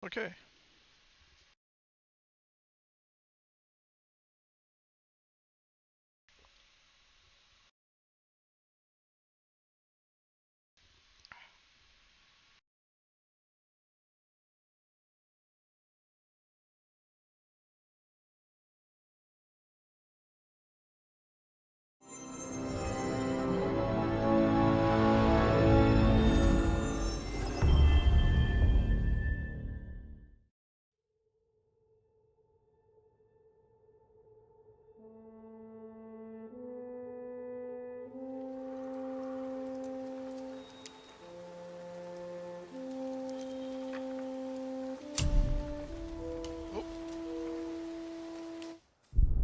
Okay. Oh,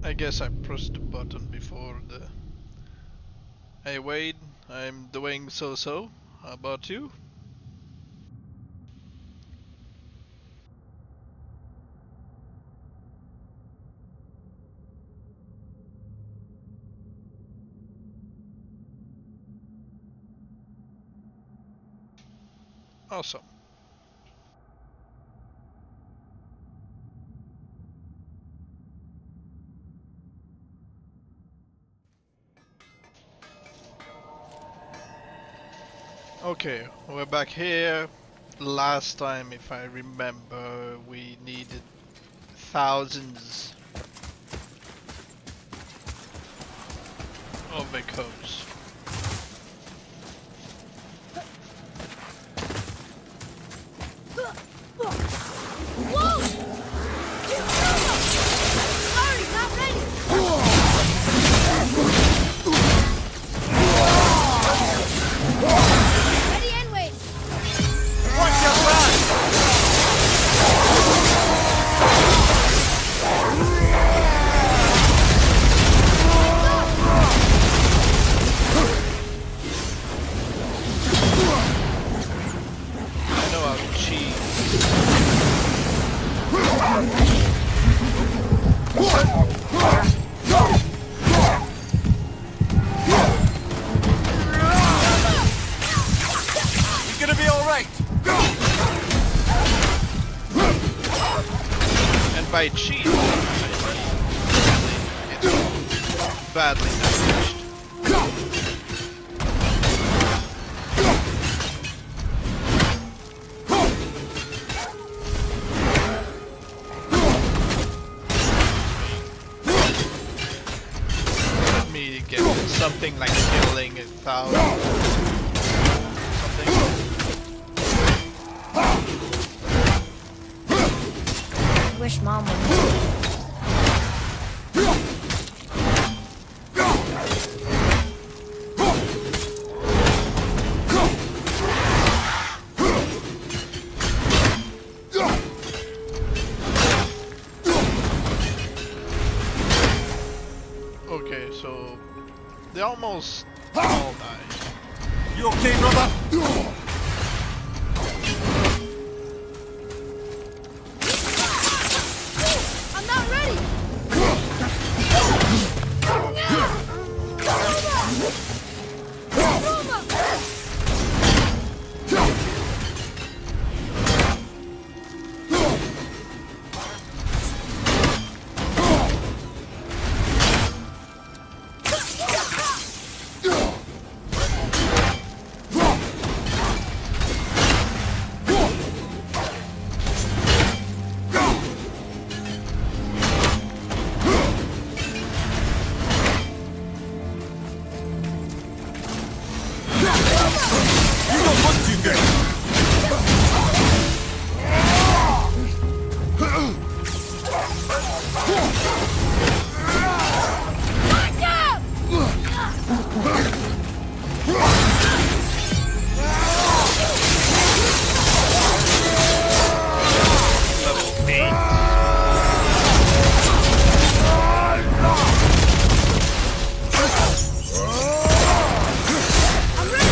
I guess I pressed the button before the... Hey Wade, I'm doing so-so. How about you? Awesome. Okay, we're back here. Last time, if I remember, we needed thousands of echoes. Whoa! Sorry, not ready! Ready and wait! Watch your back! I know how to cheat. You're gonna be alright! And by cheat, it's badly damaged. Let me get something like killing 1,000. Something. Wish Mom would. Okay, so they almost all died. You okay, brother? I'm not ready! You don't want to get! Back up! Level 8. I'm ready!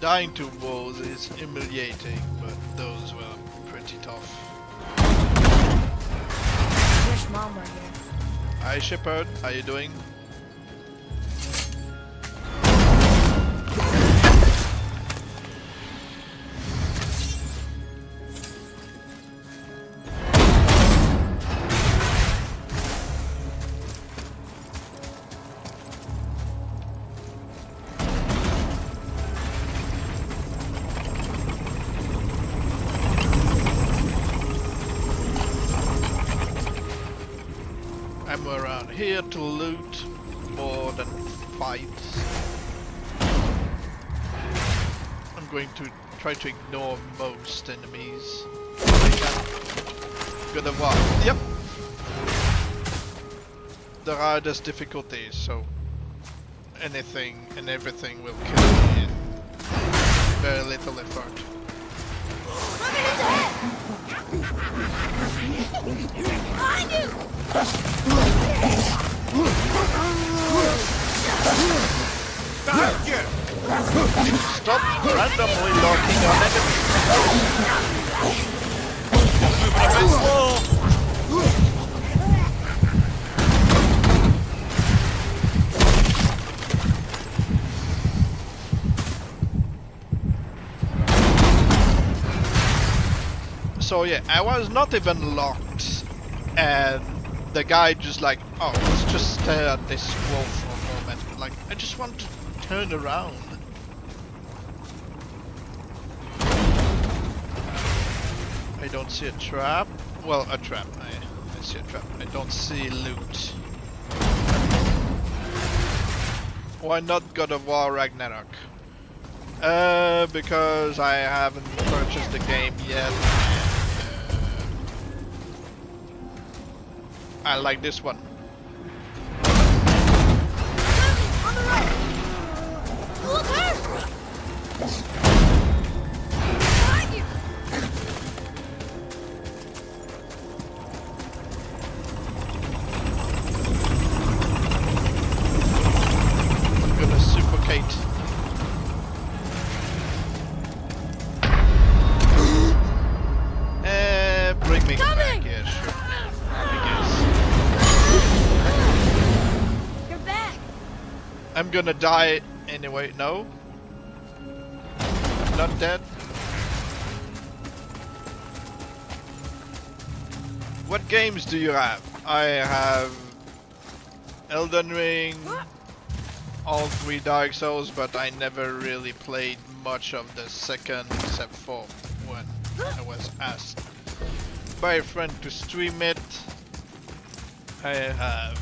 Dying to walls is humiliating, but those were pretty tough. I wish Mom were here. Hi Shepard, how you doing? I'm around here to loot more than fight. I'm going to try to ignore most enemies. Good of what? Yep. The hardest difficulty, so anything and everything will kill me in very little effort. Behind you! Behind you! Stop randomly locking on enemies. Moving a bit slow. So yeah, I was not even locked, and the guy just like, oh, let's just stare at this wall for a moment. Like, I just want to turn around. I don't see a trap. Well, a trap. I see a trap. I don't see loot. Why not God of War Ragnarok? Because I haven't purchased the game yet. I like this one. On the right! Look her! Behind you! I'm gonna suffocate. Bring me Coming! back, yeah, sure. You're back! I'm gonna die anyway. No? I'm not dead? What games do you have? I have Elden Ring, all 3 Dark Souls, but I never really played much of the second except for when I was asked by a friend to stream it. I have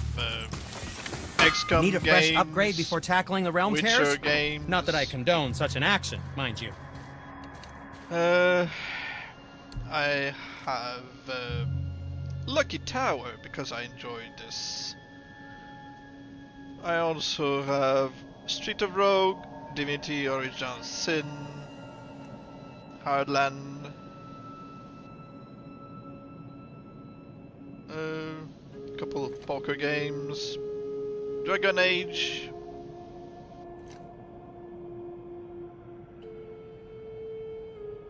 XCOM Need a fresh games, upgrade before tackling the realm Witcher tears? games. Not that I condone such an action, mind you. I have Lucky Tower because I enjoyed this. I also have Street of Rogue, Divinity Original Sin, Hardland, a couple of poker games, Dragon Age,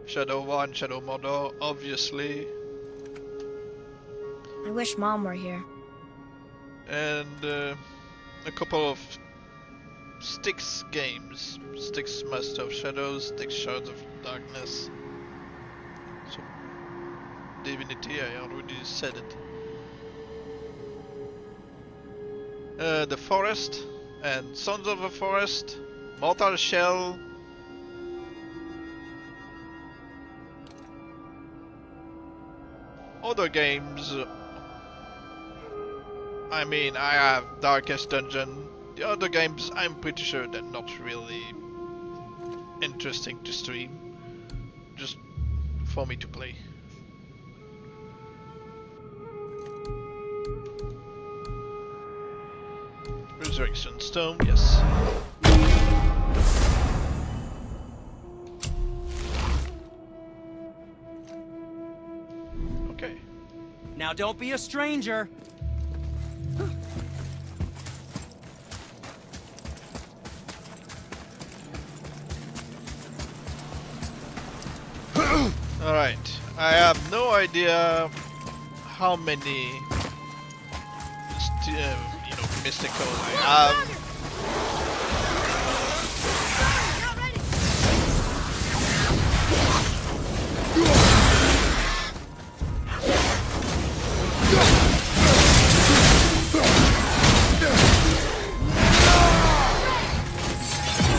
Shadow 1, Shadow Mordor, obviously, I wish Mom were here. and a couple of Styx games. Styx Master of Shadows, Styx Shards of Darkness. So, Divinity, I already said it. The Forest and Sons of the Forest, Mortal Shell. Other games, I mean, I have Darkest Dungeon. The other games, I'm pretty sure they're not really interesting to stream, just for me to play. Resurrection Stone, yes. Okay. Now don't be a stranger. Alright, I have no idea how many mysticals I have. Not ready.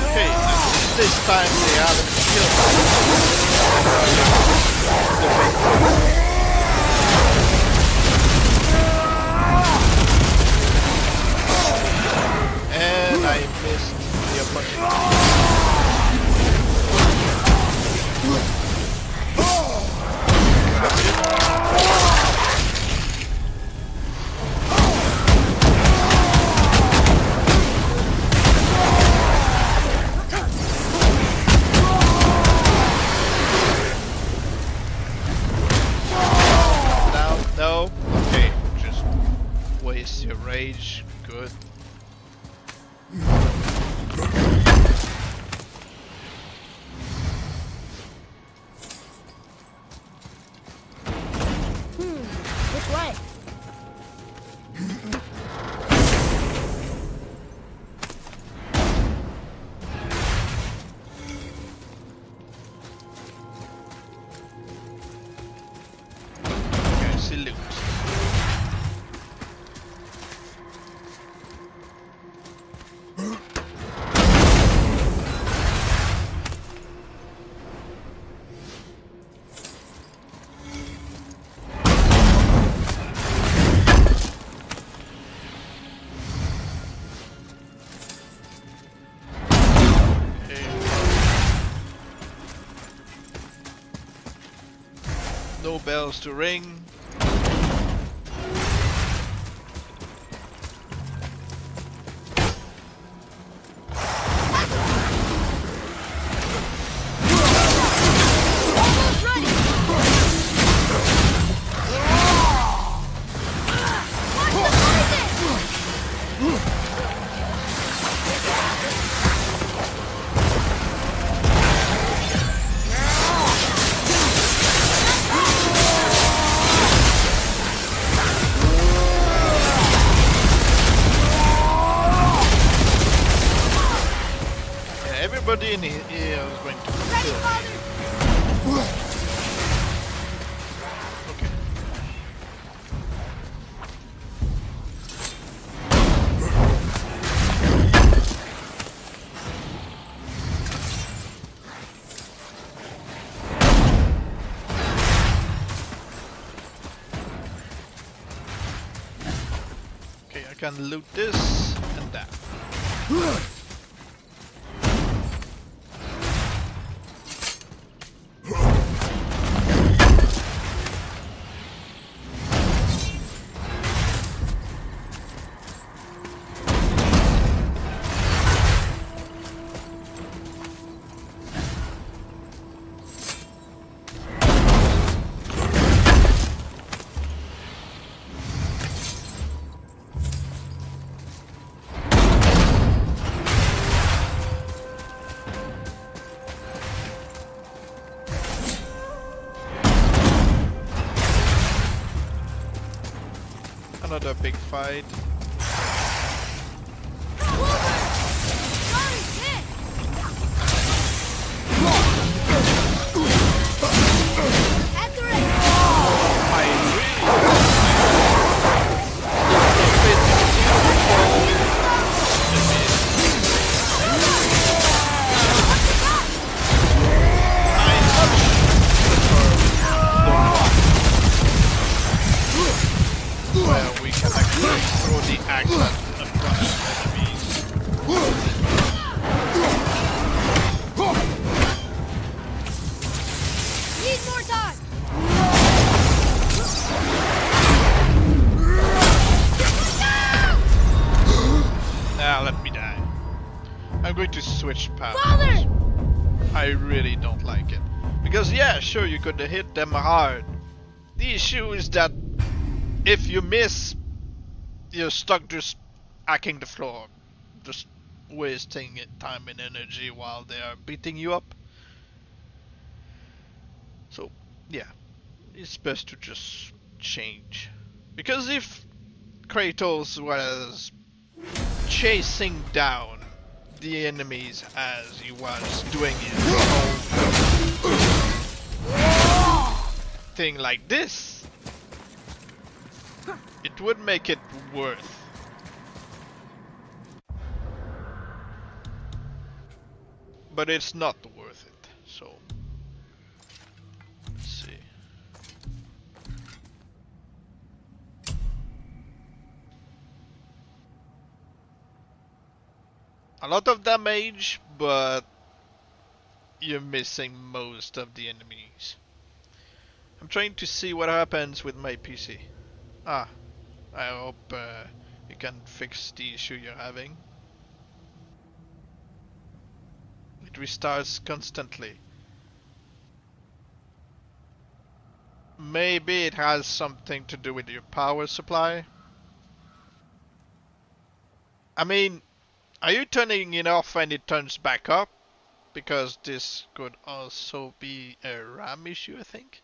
Okay, this time they haven't killed and I missed the opportunity. Now, no? Okay, just waste your rage. Good. Which way? Okay, salute. Okay. No bells to ring. Almost ready. Watch the poison. Yeah, everybody in here is going to Ready, kill. Father. Okay. Okay, I can loot this and that. Another big fight. Father's hit. At the ready. I really where we can actually throw the axe at a bunch of enemies. Need more time. Now let me die. I'm going to switch powers. Father! I really don't like it. Because yeah, sure you could hit them hard. The issue is that if you miss, you're stuck just hacking the floor. Just wasting time and energy while they are beating you up. So Yeah, it's best to just change. Because if Kratos was chasing down the enemies as he was doing his whole thing like this, it would make it worth. But it's not worth it, so let's see. A lot of damage, but you're missing most of the enemies. I'm trying to see what happens with my PC. Ah, I hope you can fix the issue you're having. It restarts constantly. Maybe it has something to do with your power supply. I mean, are you turning it off and it turns back up? Because this could also be a RAM issue, I think.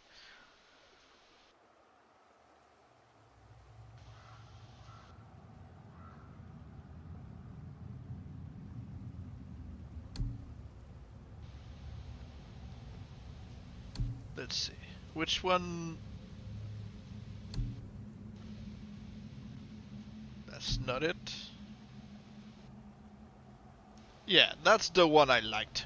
Let's see. Which one? That's not it. Yeah, that's the one I liked.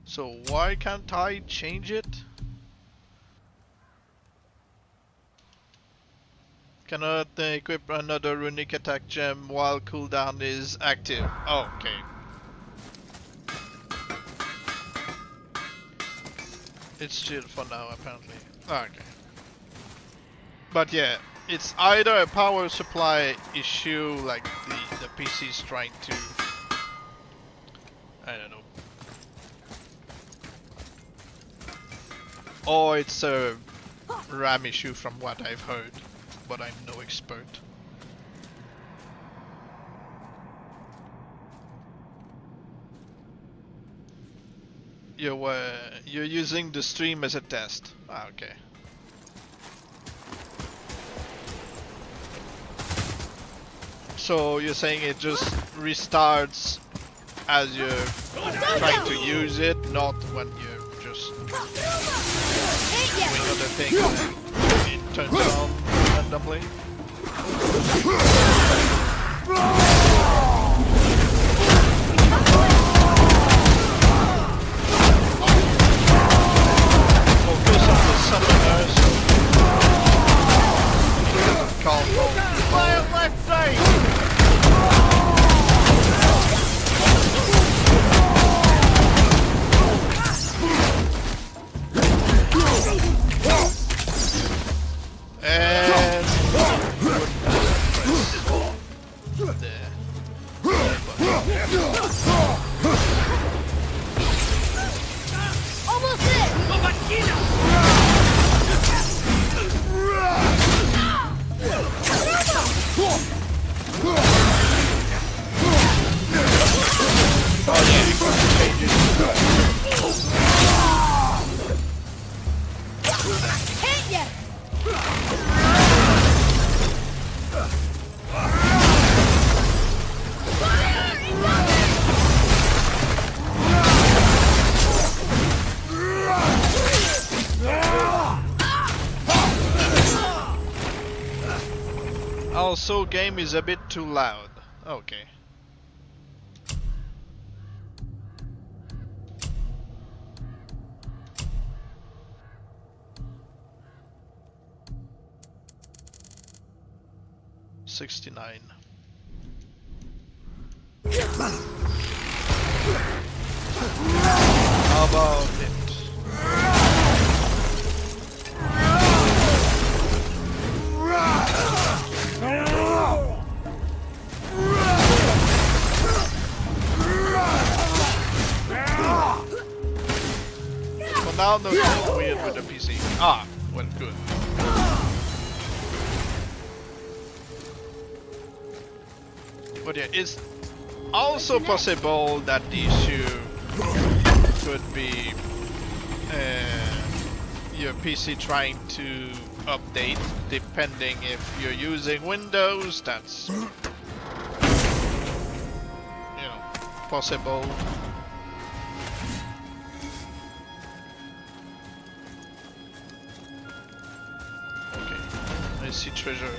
So why can't I change it? Cannot equip another runic attack gem while cooldown is active. Oh, okay. It's chill for now, apparently. Okay. But yeah, it's either a power supply issue, like the PC's trying to, I don't know, or it's a RAM issue from what I've heard, but I'm no expert. You're using the stream as a test. Ah, okay. So you're saying it just restarts as you're trying to use it, not when you're just doing other things and it turns on randomly? Focus on the summoners. Calm down. Fire left side! And there. Almost there! Hit ya! Also, game is a bit too loud. Okay. $69. How about it? For now, nothing weird with the PC. Ah, well, good. But yeah, it's also possible that the issue could be your PC trying to update, depending if you're using Windows. That's, you know, possible. Okay, I see treasure.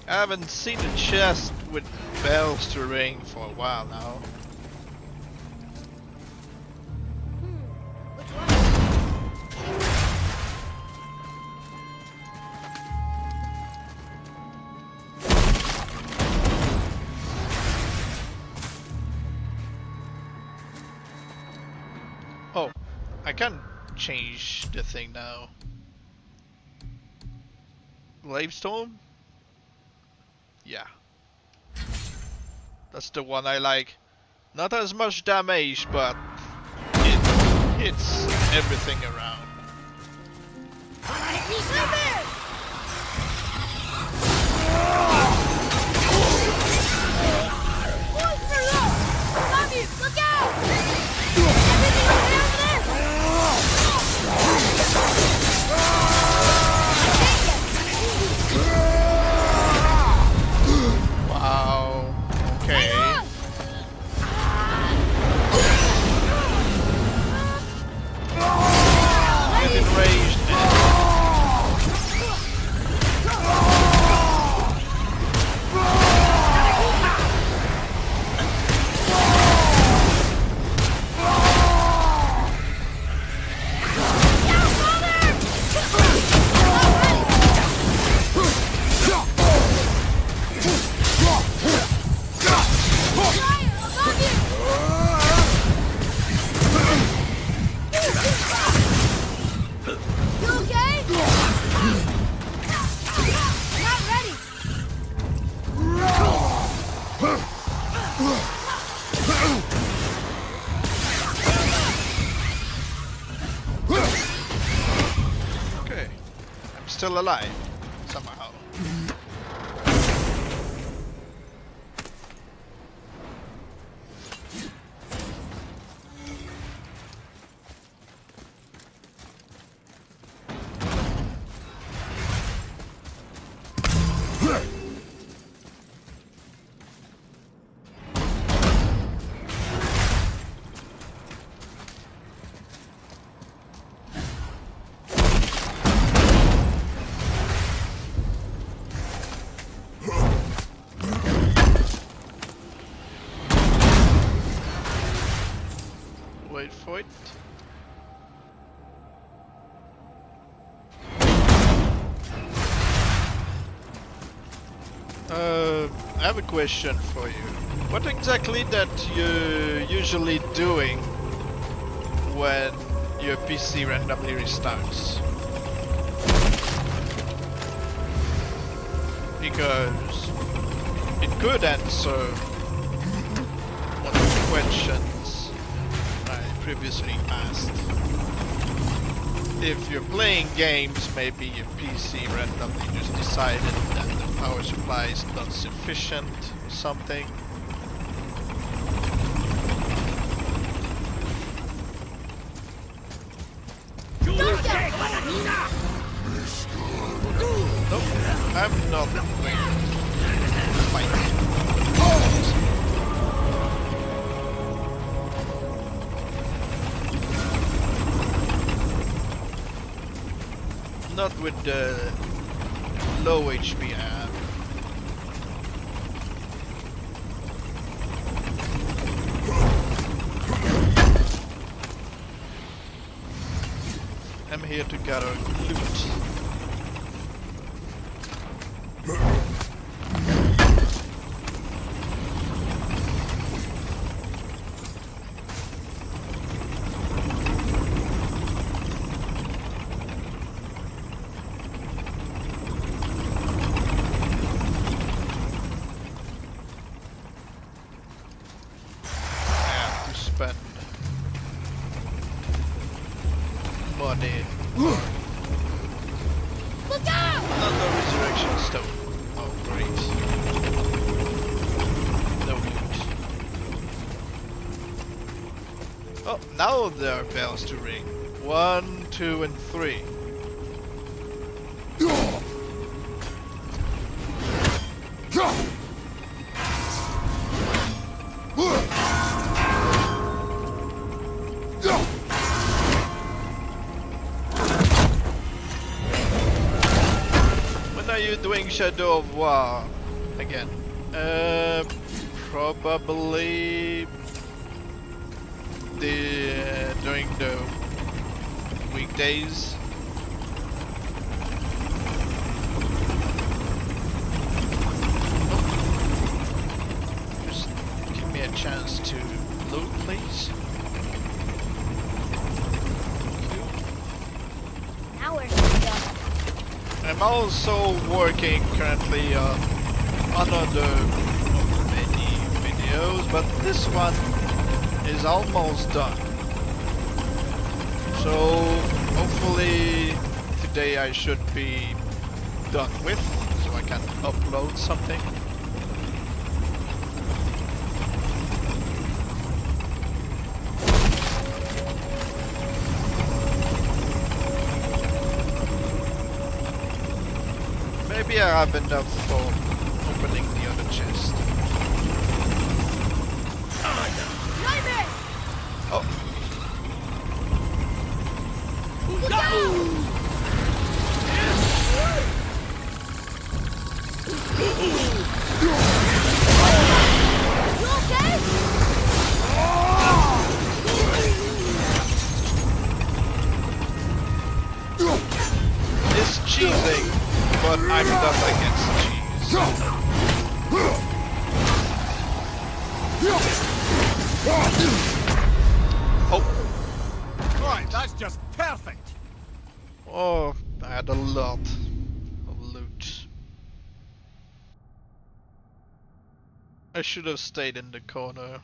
I haven't seen a chest with bells to ring for a while now. Which one? Oh, I can change the thing now. Gravestone? Yeah. That's the one I like. Not as much damage, but it hits everything around. Right there! Boys for low! Love you! Look out! Everything okay over there? Wow. Okay. Get enraged. You okay? Not ready. Okay. I'm still alive. Somehow. Wait for it. I have a question for you. What exactly that you're usually doing when your PC randomly restarts? Because it could answer one of the questions I previously asked. If you're playing games, maybe your PC randomly just decided that the power supply is not sufficient or something. Nope, I'm not going to fight. Not with the low HP I have. I'm here to gather loot. now there are bells to ring. 1, 2, and 3. When are you doing Shadow of War again? Probably during the weekdays. Just give me a chance to loot, please. Now where's the gun? I'm also working currently on another many videos, but this one is almost done. So hopefully today I should be done with, so I can upload something. Maybe I have enough for opening the other chest. Raven! Oh, Look out! You okay? it's cheesing, but I'm not against cheese. Oh, Right, that's just perfect. oh, I had a lot of loot. I should have stayed in the corner.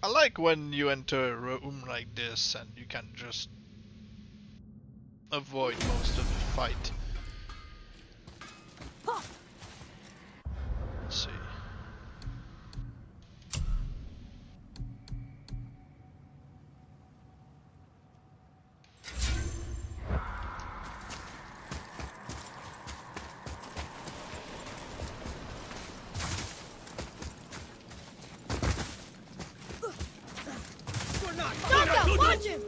I like when you enter a room like this and you can just avoid most of the fight. Let's see. Doctor, watch him!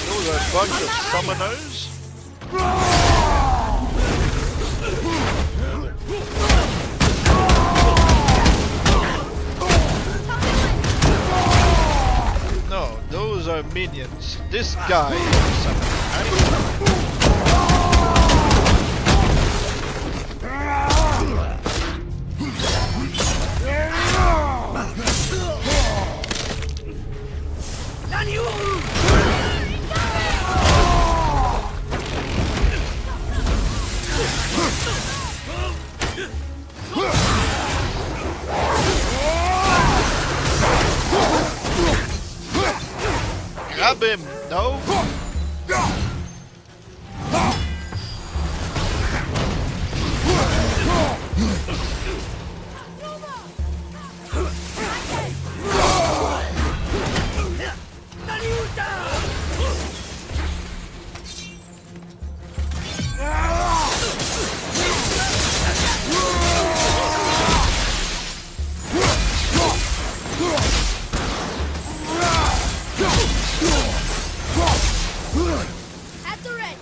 Those are a bunch of summoners. No, those are minions. This guy is a summoner. Grab him! No! At the ready.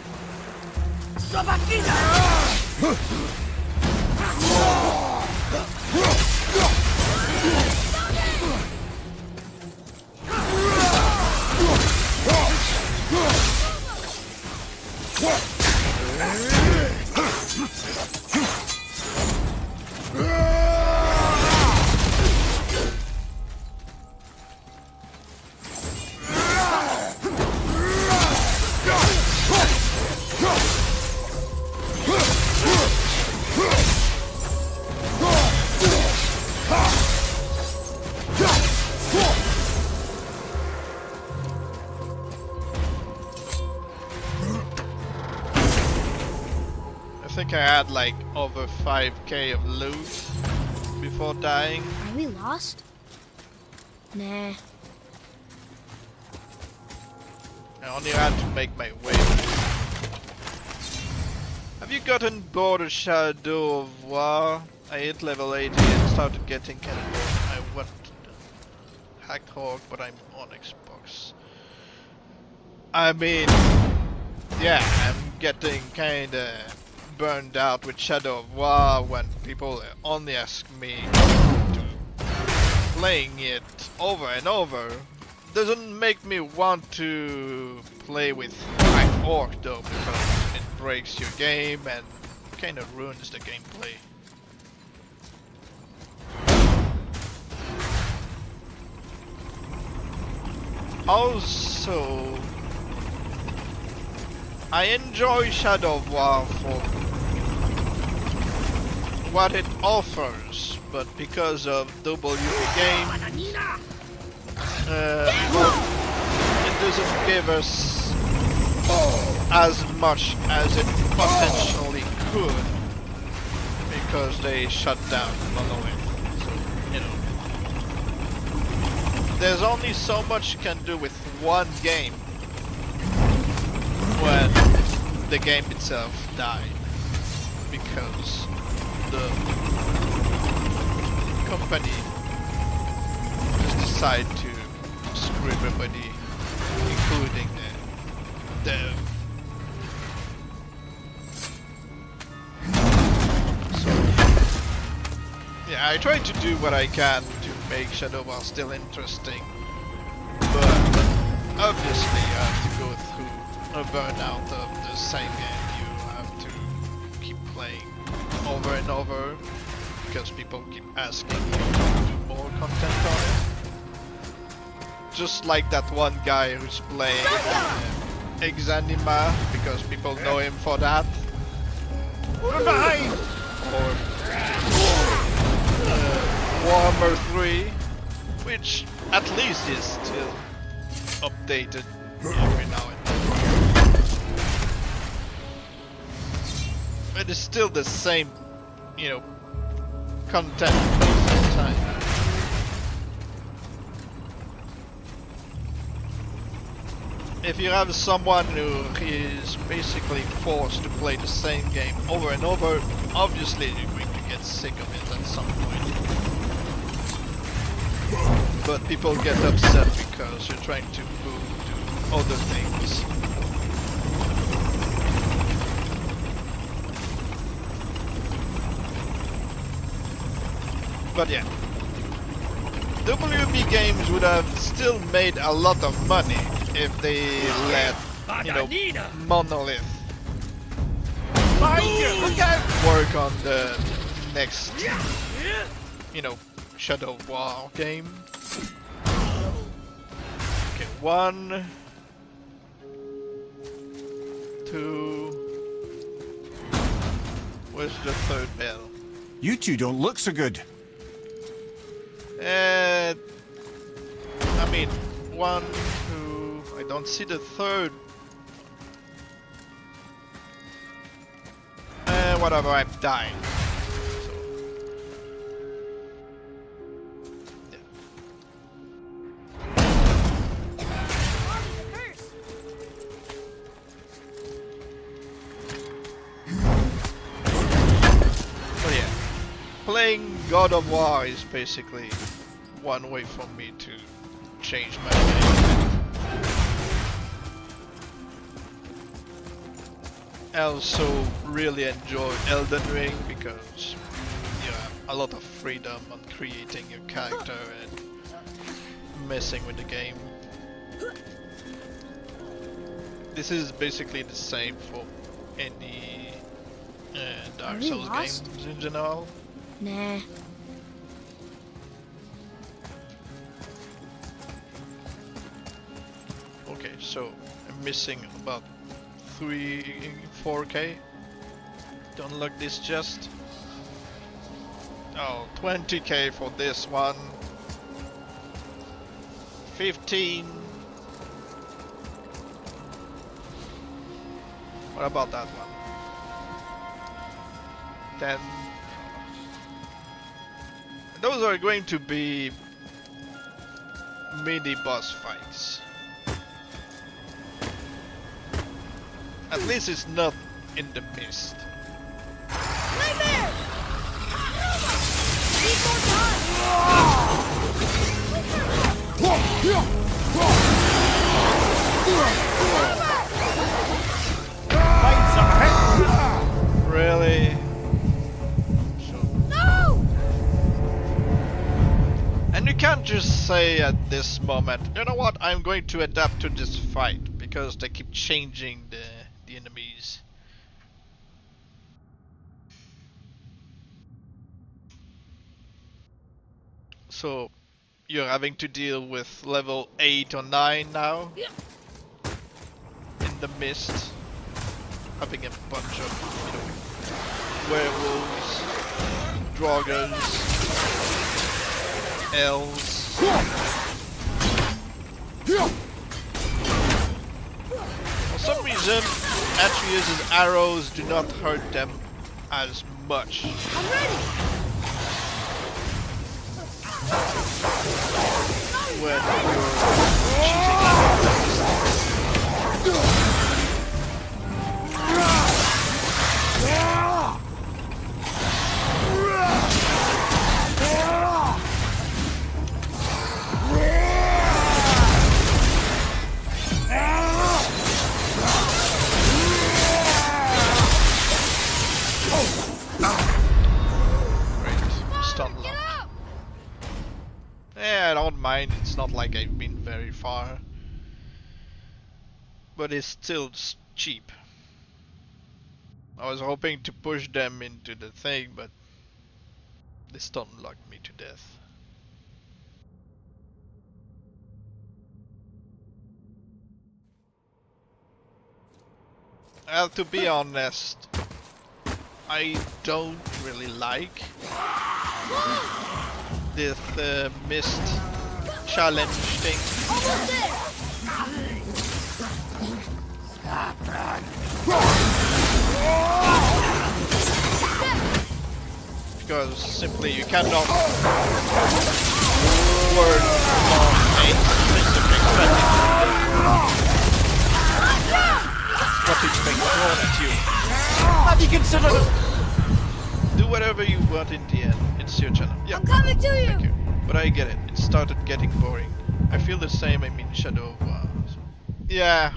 think I had like over 5k of loot before dying. Are we lost? Nah. I only had to make my way. Have you gotten bored of Shadow of War? I hit level 80 and started getting kind of bored. I went to Hack Hawk, but I'm on Xbox. I mean, yeah, I'm getting kinda burned out with Shadow of War when people only ask me to playing it over and over. Doesn't make me want to play with Hack Hawk though, because it breaks your game and kinda ruins the gameplay. Also, I enjoy Shadow of War for what it offers, but because of WP Games, well, it doesn't give us as much as it potentially could, because they shut down Monolith. So, you know, there's only so much you can do with one game when the game itself died, because the company just decided to screw everybody, including the dev. So yeah, I try to do what I can to make Shadow War still interesting, but obviously you have to go through a burnout of the same game. You have to keep playing over and over because people keep asking you to do more content on it. Just like that one guy who's playing Exanima because people know him for that. From behind! Or Warhammer 3, which at least is still updated every now and then. It is still the same, you know, content most of the time. If you have someone who is basically forced to play the same game over and over, obviously you're going to get sick of it at some point. But people get upset because you're trying to move to other things. But yeah, WB Games would have still made a lot of money if they let, you know, Monolith work on the next, you know, Shadow War game. Okay, 1, 2. Where's the third bell? You two don't look so good. I mean, 1, 2. I don't see the third. Whatever, I'm dying. So, yeah. But yeah, playing God of War is basically one way for me to change my game. I also really enjoy Elden Ring because you have a lot of freedom on creating your character and messing with the game. This is basically the same for any Dark Souls games in general. Nah. Okay, so I'm missing about 4k to unlock this chest. Oh, 20k for this one. 15. What about that one? 10. Those are going to be mini boss fights. At least it's not in the mist. Nightmare! Need more time! Really? No! And you can't just say at this moment, you know what, I'm going to adapt to this fight, because they keep changing the enemies. So you're having to deal with level 8 or 9 now in the mist, having a bunch of, werewolves, draugrs, elves. For some reason, Atreus' arrows do not hurt them as much. I'm ready! When you're choosing I don't mind, it's not like I've been very far. But it's still cheap. I was hoping to push them into the thing, but they stun locked me to death. Well, to be honest, I don't really like this mist challenge thing. Almost there! Because simply you cannot work on a specific setting. What is being thrown at you? Have you considered it? Do whatever you want in the end. It's your channel. Yeah. I'm coming to you! Thank you. But I get it. It started getting boring. I feel the same. I mean, Shadow of War. Yeah.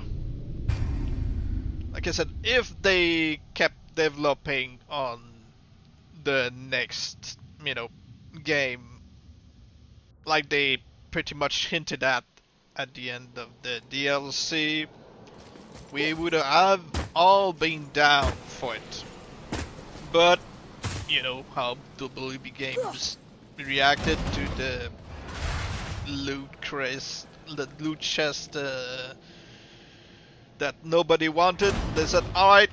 Like I said, if they kept developing on the next, game, like they pretty much hinted at the end of the DLC, we would have all been down for it. But you know how WB Games reacted to the loot chest that nobody wanted. They said, alright,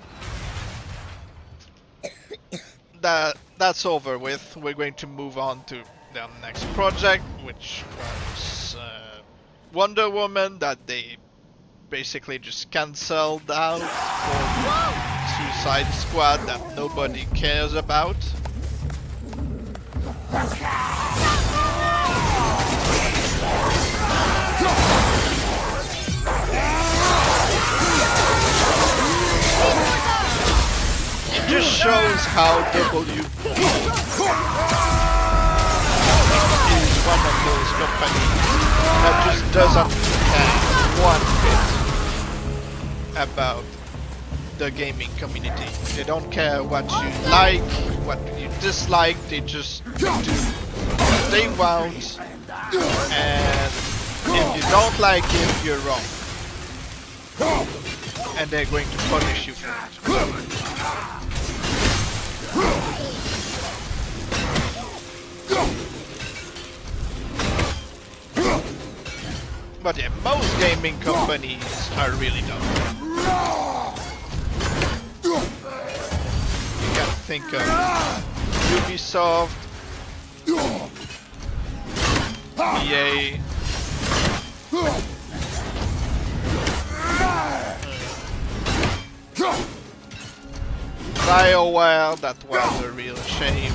that's over with. We're going to move on to the next project, which was Wonder Woman, that they basically just cancelled out for Suicide Squad that nobody cares about. It just shows how WB is one of those companies that just doesn't care one bit about the gaming community. They don't care what you like, what you dislike, they just do what they want, and if you don't like it, you're wrong. And they're going to punish you for it. But yeah, most gaming companies are really dumb. You can think of Ubisoft, EA, BioWare, that was a real shame.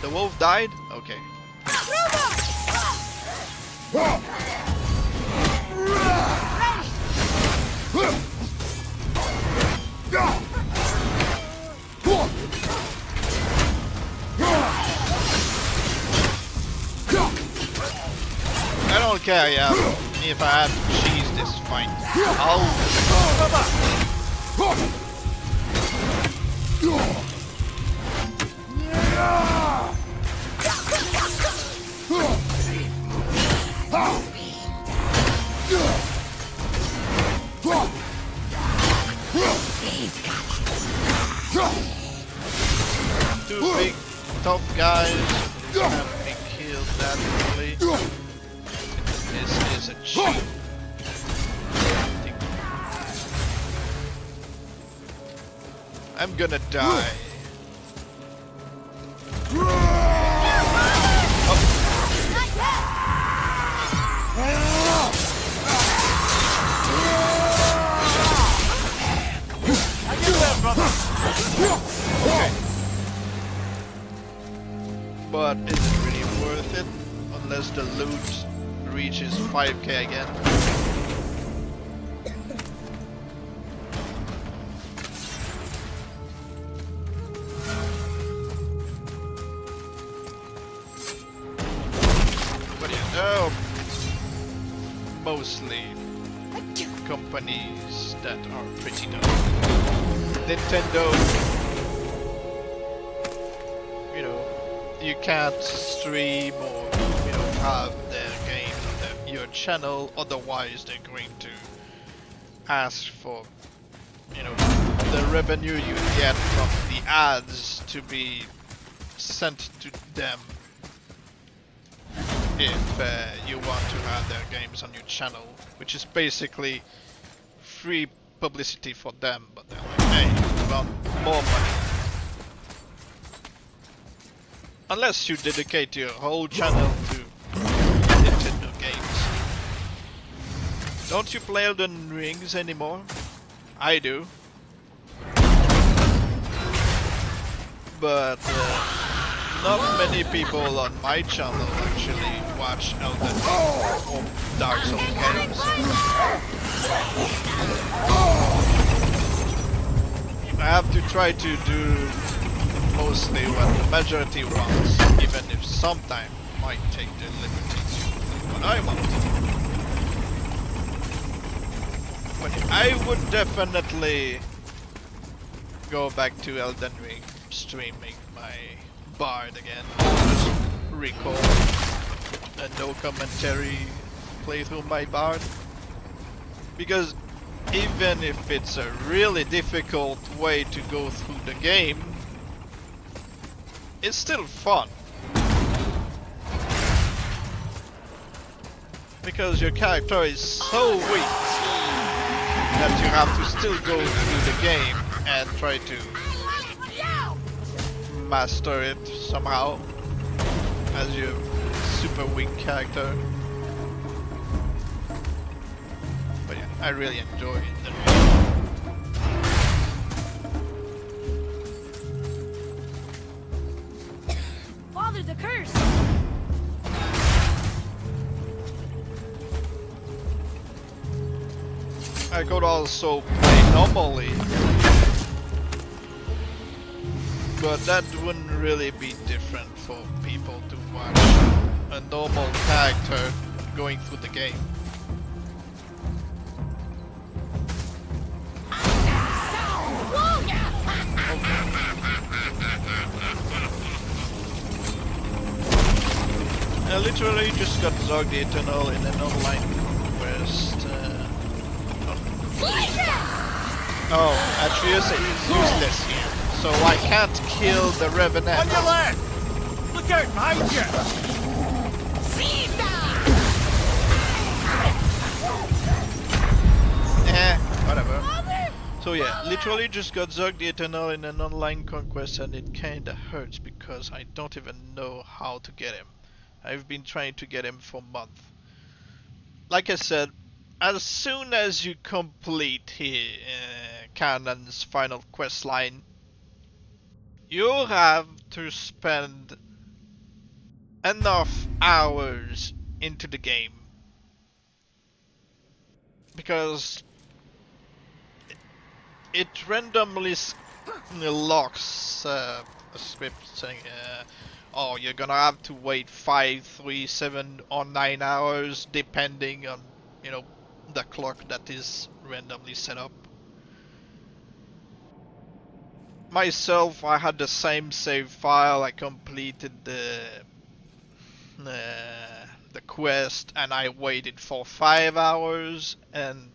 The wolf died? Okay. I don't care, yeah. If I have to cheese this fight, I'll... Two big tough guys who can't be killed that easily. This is a cheat. I'm gonna die. Okay. But is it really worth it? Unless the loot reaches 5k again. But yeah, mostly companies that are pretty known. Nintendo, you know, you can't stream or, you know, have their games on your channel, otherwise they're going to ask for, you know, the revenue you get from the ads to be sent to them if you want to have their games on your channel, which is basically free publicity for them, but they're like, hey, we want more money. Unless you dedicate your whole channel to Nintendo games. Don't you play Elden Rings anymore? I do. But not many people on my channel actually watch Elden Ring or Dark Souls games. I have to try to do mostly what the majority wants, even if sometimes I might take the liberty to do what I want. But I would definitely go back to Elden Ring streaming my Bard again. Just recall a no commentary playthrough my Bard. Because even if it's a really difficult way to go through the game, it's still fun. Because your character is so weak that you have to still go through the game and try to master it somehow as your super weak character. But yeah, I really enjoy it. Father, the curse! I could also play normally, but that wouldn't really be different for people to watch a normal character going through the game. I literally just got Zog the Eternal in an online quest. Oh, Atreus is useless here, so I can't kill the Revenant. On your left! Look out behind you! Whatever. So yeah, literally just got Zog the Eternal in an online conquest, and it kinda hurts because I don't even know how to get him. I've been trying to get him for months. Like I said, as soon as you complete Kanan's final quest line, you have to spend enough hours into the game, because it randomly locks a script saying, oh, you're gonna have to wait 5, 3, 7, or 9 hours depending on, you know, the clock that is randomly set up. Myself, I had the same save file. I completed the quest and I waited for 5 hours, and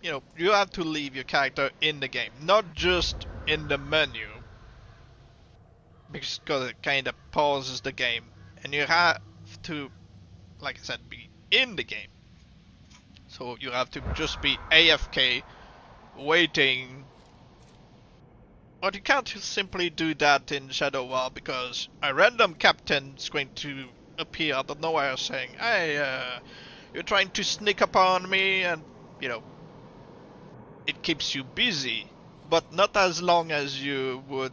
you know, you have to leave your character in the game, not just in the menu, because it kind of pauses the game, and you have to, like I said, be in the game. So you have to just be AFK, waiting. But you can't simply do that in Shadow War, because a random captain is going to appear out of nowhere saying, hey, you're trying to sneak upon me, and, you know, it keeps you busy, but not as long as you would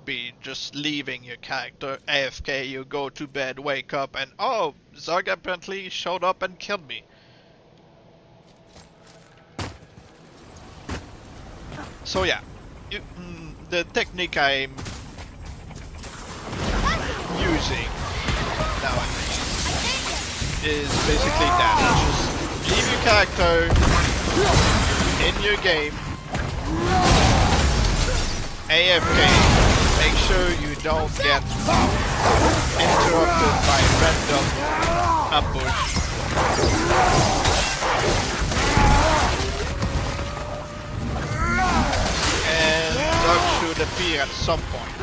be just leaving your character AFK. You go to bed, wake up, and oh, Zog apparently showed up and killed me. So yeah, the technique I'm using nowadays is basically that. Just leave your character in your game, AFK. Make sure you don't get interrupted by random ambush. And Doug should appear at some point.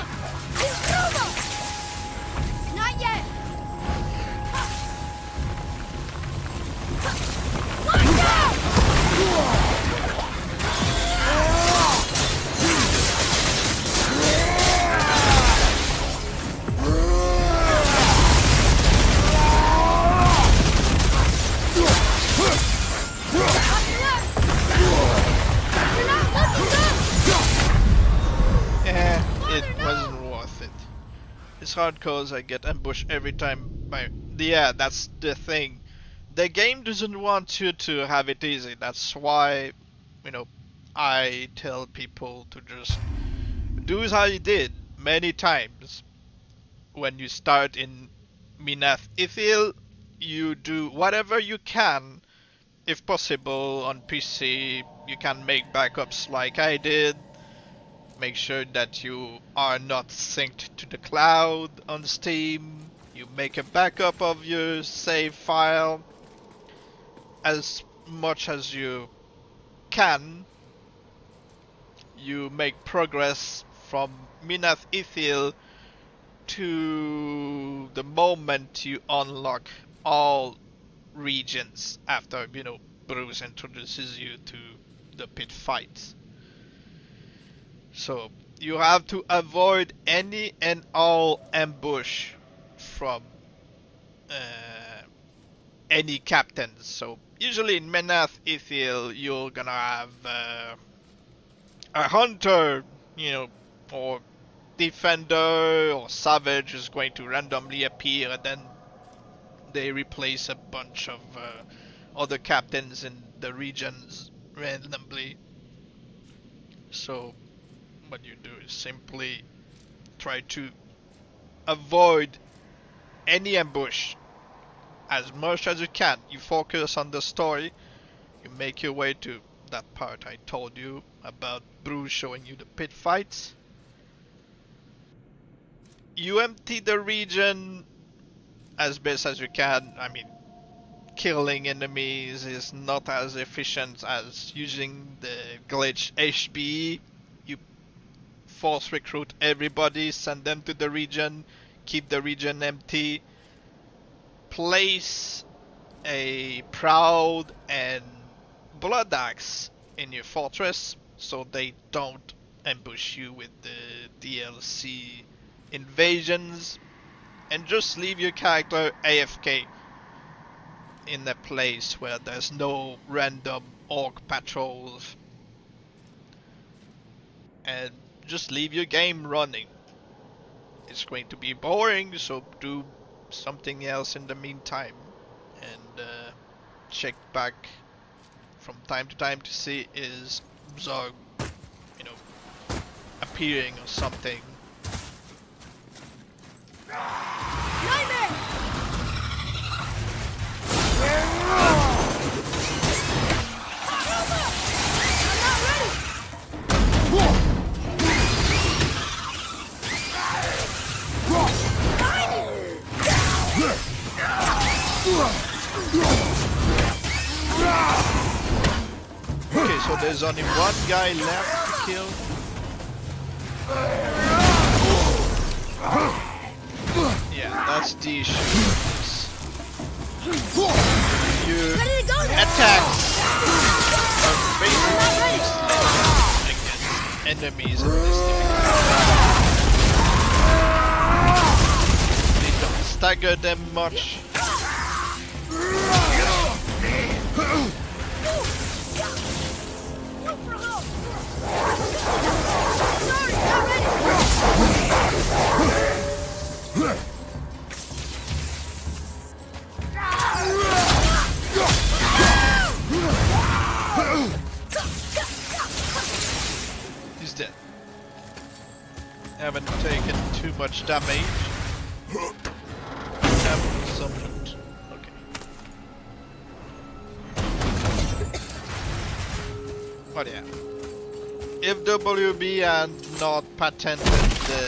Not yet. Watch out! It wasn't worth it. It's hard cause I get ambushed every time by... Yeah, that's the thing. The game doesn't want you to have it easy. That's why, you know, I tell people to just do as I did many times. When you start in Minath Ithil, you do whatever you can. If possible, on PC, you can make backups like I did. Make sure that you are not synced to the cloud on Steam. You make a backup of your save file as much as you can. You make progress from Minath Ithil to the moment you unlock all regions after, you know, Bruce introduces you to the pit fights. So you have to avoid any and all ambush from any captains. So usually in Minath Ithil, you're gonna have a hunter, you know, or defender or savage is going to randomly appear, and then they replace a bunch of other captains in the regions randomly. So what you do is simply try to avoid any ambush as much as you can. You focus on the story. You make your way to that part I told you about Bruce showing you the pit fights. You empty the region as best as you can. I mean, killing enemies is not as efficient as using the glitch HBE. You force recruit everybody, send them to the region, keep the region empty, place a proud and blood axe in your fortress so they don't ambush you with the DLC invasions, and just leave your character AFK in a place where there's no random orc patrols, and just leave your game running. It's going to be boring, so do something else in the meantime, and check back from time to time to see is Zog, you know, appearing or something. Nightmare! I'm not ready! Okay, so there's only one guy left to kill. Yeah, that's the issue. Your Ready to go now! attacks are basically useless against enemies in this difficulty. They don't stagger them much. He's dead. Haven't taken too much damage. Haven't summoned. Okay. But yeah. If WB had not patented the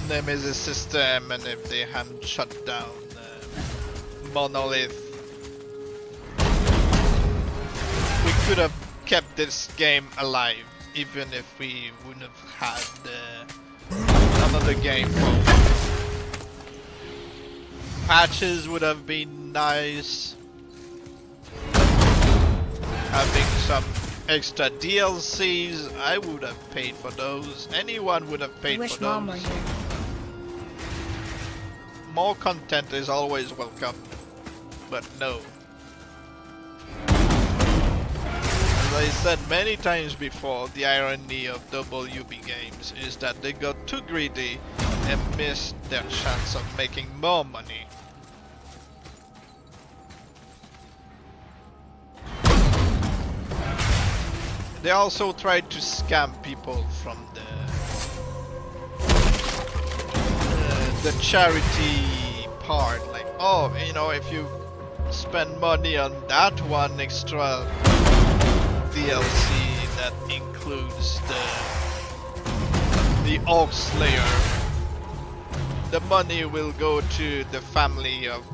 Nemesis system, and if they hadn't shut down Monolith, we could have kept this game alive, even if we wouldn't have had another game mode. Patches would have been nice. Having some extra DLCs, I would have paid for those. Anyone would have paid I wish for Mom were those. here. More content is always welcome, but no. As I said many times before, the irony of WB games is that they got too greedy and missed their chance of making more money. They also tried to scam people from the charity part, like, oh, you know, if you spend money on that one extra DLC that includes the Orc Slayer, the money will go to the family of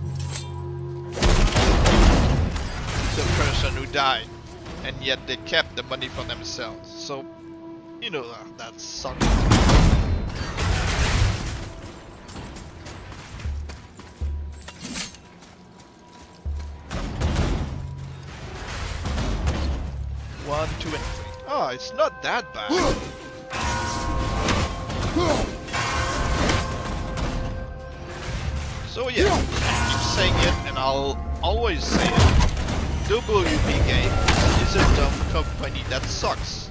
the person who died, and yet they kept the money for themselves. So, you know, that sucks. One, two, and three. Oh, it's not that bad. So yeah, I keep saying it, and I'll always say it. WB Games is a dumb company that sucks.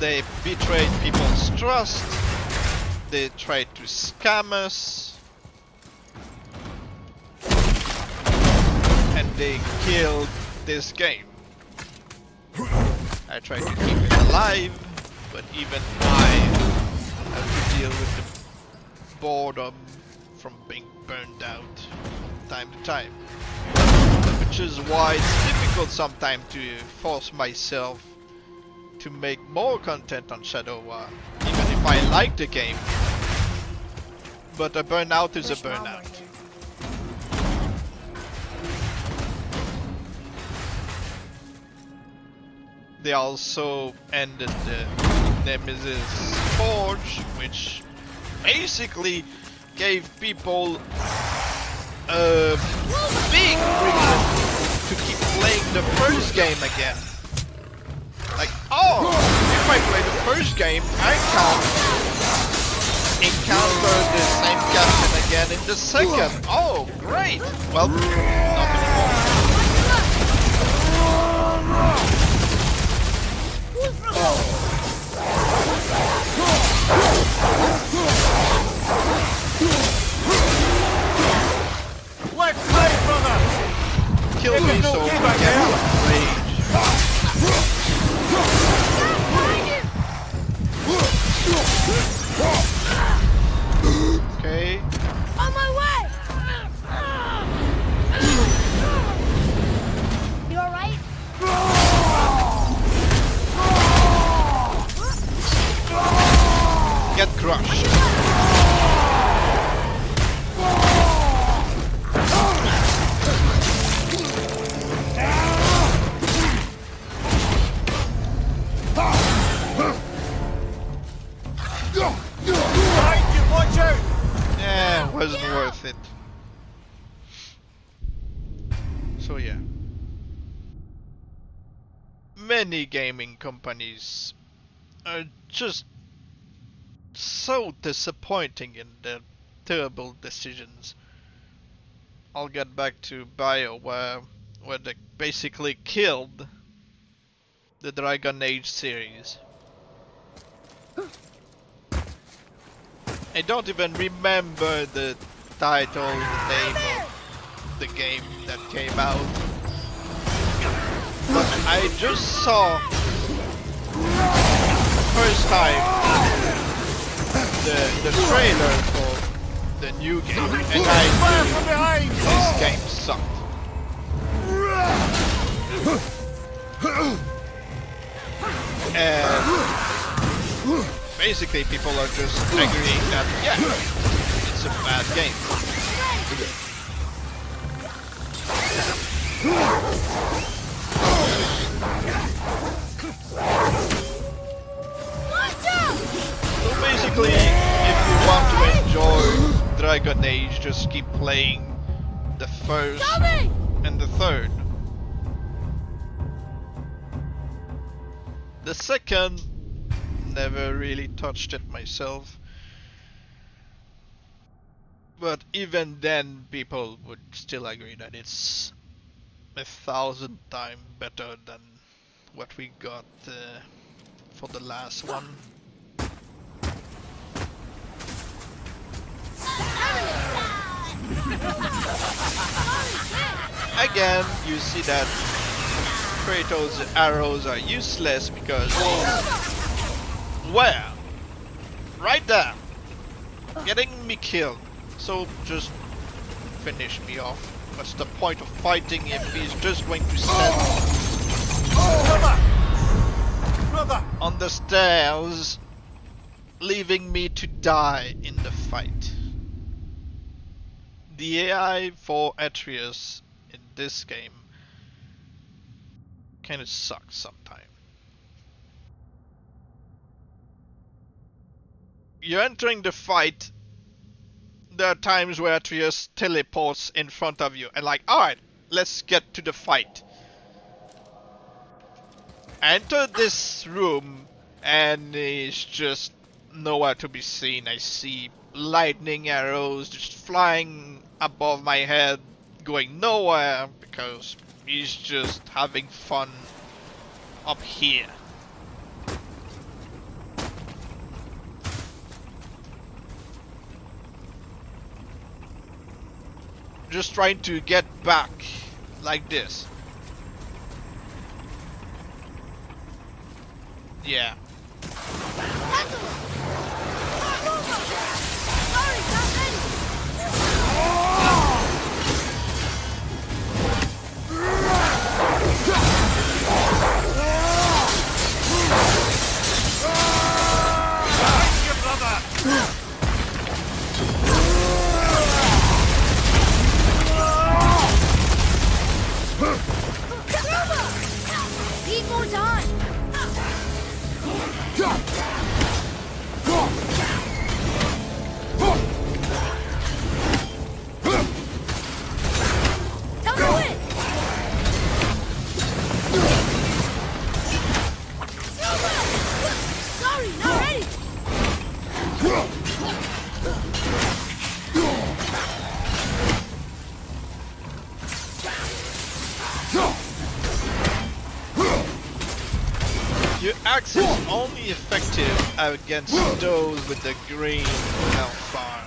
They betrayed people's trust. They tried to scam us. And they killed this game. I tried to keep it alive, but even I have to deal with the boredom from being burned out from time to time. Which is why it's difficult sometimes to force myself to make more content on Shadow War, even if I like the game. But a burnout is a Wish Mom were burnout. here. They also ended the Nemesis Forge, which basically gave people a big the first game again. Like, oh, if I play the first game, I can't encounter the same captain again in the second. Oh, great. Well, not anymore. Let's play, brother! Kill me so we can rage. Okay. On my way! You alright? Get crushed. Behind you, watch out! Yeah, wasn't worth it. So yeah. Many gaming companies are just so disappointing in their terrible decisions. I'll get back to BioWare, where they basically killed the Dragon Age series. I don't even remember the title, the name of the game that came out. But I just saw first time the trailer for the new game, and I knew this game sucked. And basically people are just agreeing that, yeah, it's a bad game. So basically, if you want to enjoy Dragon Age, just keep playing the first and the third. The second, never really touched it myself. But even then, people would still agree that it's 1,000 times better than what we got for the last one. Again, you see that Kratos' arrows are useless because, where? Right there! Getting me killed. So just finish me off. What's the point of fighting if he's just going to send Brother! on the stairs, leaving me to die in the fight? The AI for Atreus in this game kinda sucks sometimes. You're entering the fight. There are times where Atreus teleports in front of you and like, alright, let's get to the fight. I enter this room and he's just nowhere to be seen. I see lightning arrows just flying above my head, going nowhere because he's just having fun up here. Just trying to get back like this. Yeah. Your axe is only effective against those with the green health bar.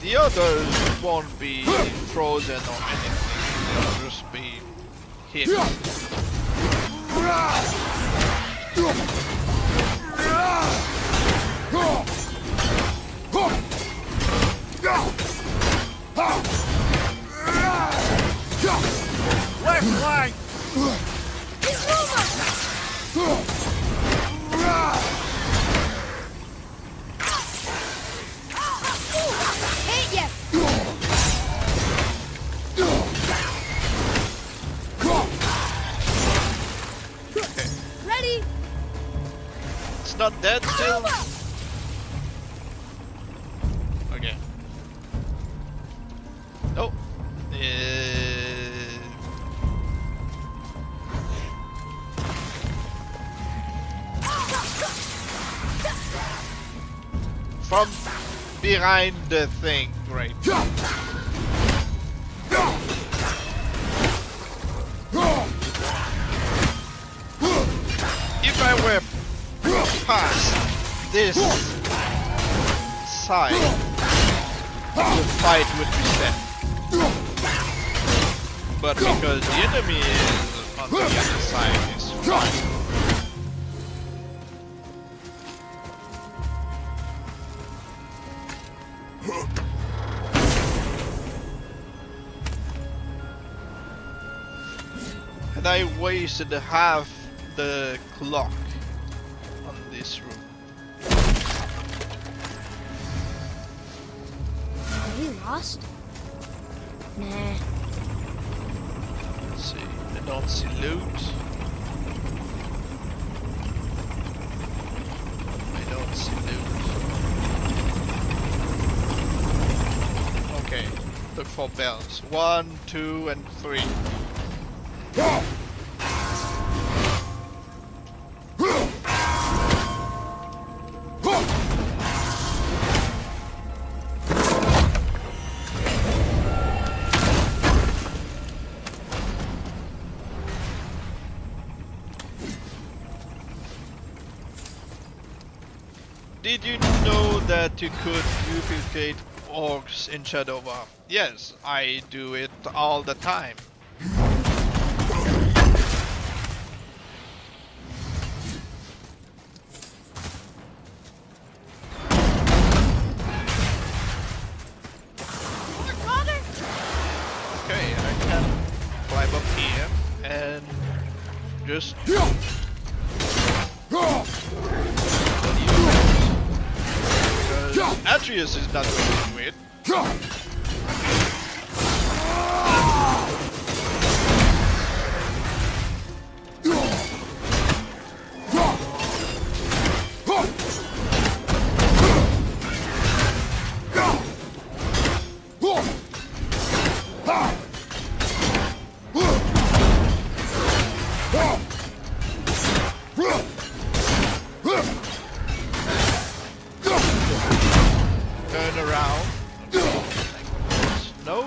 The others won't be frozen or anything, they'll just be hit. Left flank! Hit ya! Ready? It's not dead still? Okay. Oh. From behind the thing, great. If I were past this side, the fight would be set. But because the enemy is on the other side, it's fine. And I wasted half the clock on this room. Are we lost? Nah. Let's see, I don't see loot. I don't see loot. Okay, look for bells. 1, 2, and 3. Did you know that you could duplicate orcs in Shadow War? Yes, I do it all the time. Okay, I can climb up here and just Atreus is not going to win. Turn around. No?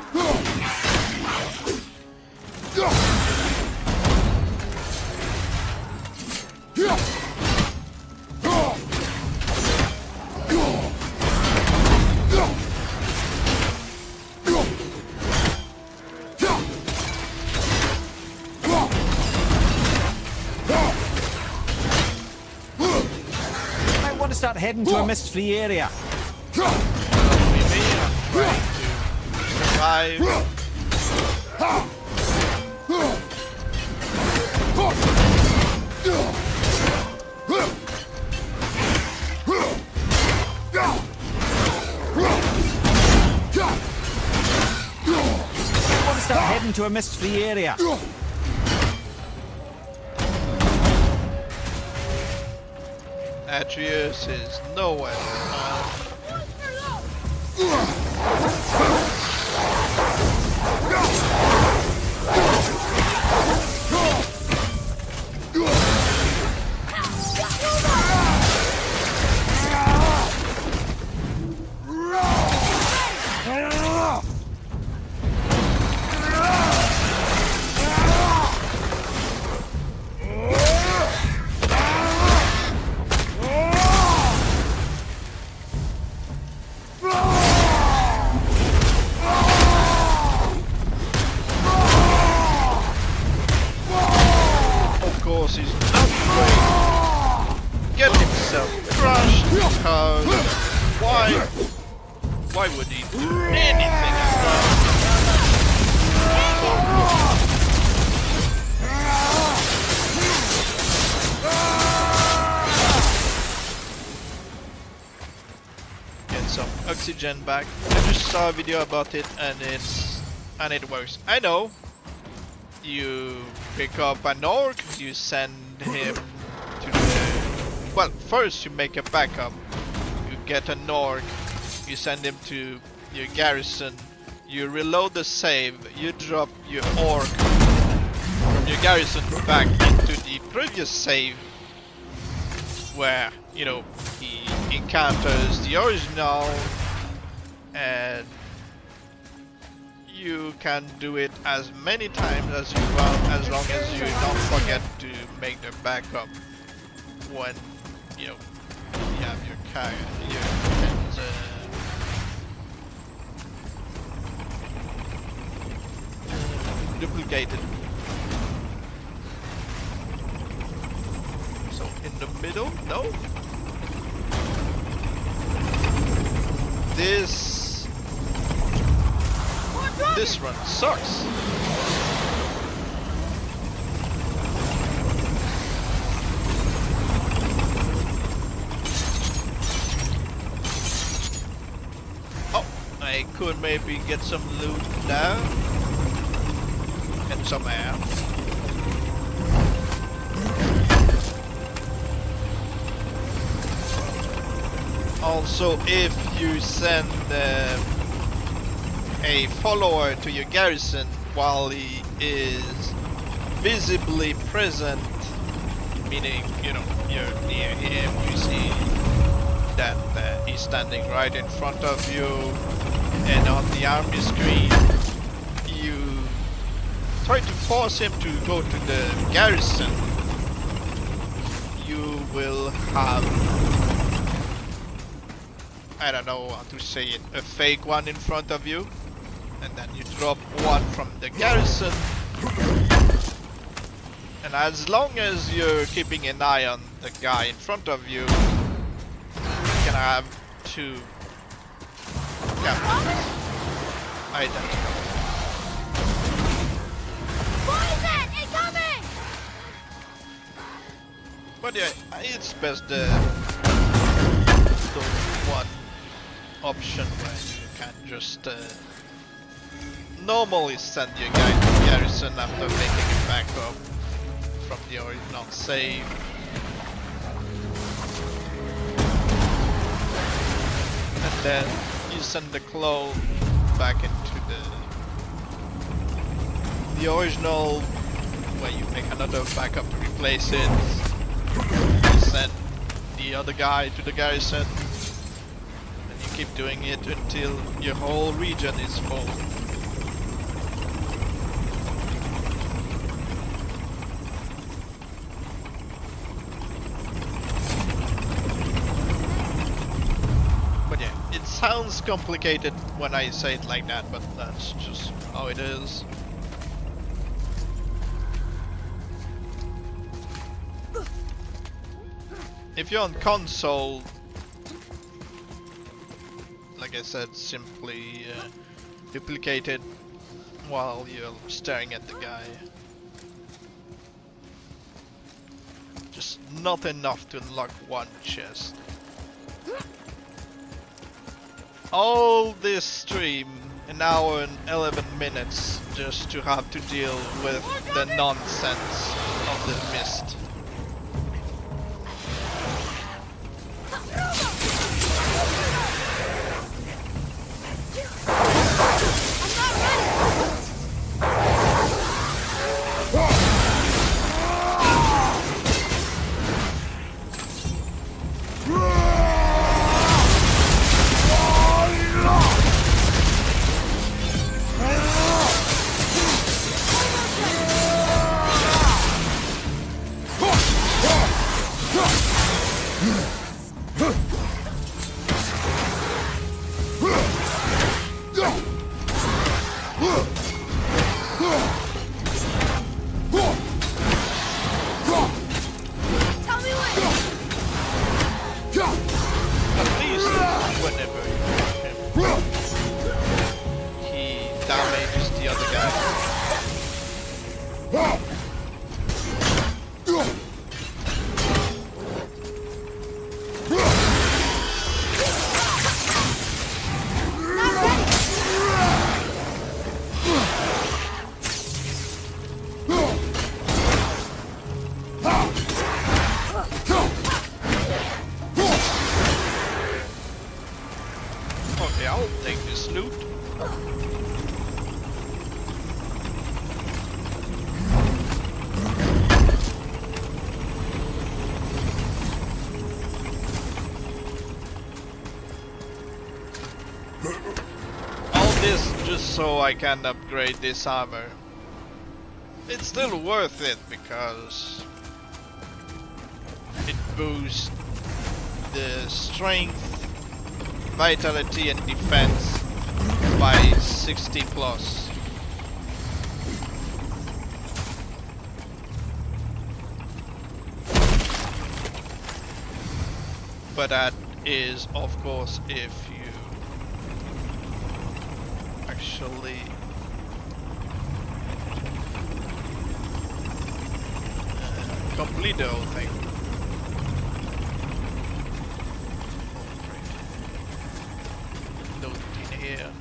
Might want to start heading to a mist-free area. We may have tried to survive. Might want to start heading to a mist-free area. Atreus is nowhere. need to do anything at all. Get some oxygen back. I just saw a video about it and it works. I know. You pick up an orc, you send him to the... Well, first you make a backup. You get an orc, you send him to your garrison, you reload the save, you drop your orc from your garrison back into the previous save where, you know, he encounters the original, and you can do it as many times as you want, as long as you don't forget to make the backup when, you know, you have your duplicated. So in the middle, no. This run sucks. Oh, I could maybe get some loot now and some air. Also, if you send a follower to your garrison while he is visibly present, meaning, you know, you're near him, you see that he's standing right in front of you, and on the army screen you try to force him to go to the garrison, you will have, I don't know how to say it, a fake one in front of you, and then you drop one from the garrison, and as long as you're keeping an eye on the guy in front of you, you can have two captains identical. Poison! Incoming! But yeah, it's best the one option where you can just normally send your guy to garrison after making it back up from the original save. And then you send the clone back into the original, where you make another backup to replace it. You send the other guy to the garrison, and you keep doing it until your whole region is full. But yeah, it sounds complicated when I say it like that, but that's just how it is. If you're on console, like I said, simply duplicate it while you're staring at the guy. Just not enough to unlock one chest. All this stream, an hour and 11 minutes, just to have to deal with the nonsense of the mist. Take this loot. All this just so I can upgrade this armor. It's still worth it because it boosts the strength, vitality and defense by 60 plus. But that is of course if you actually complete the whole thing. Load in here.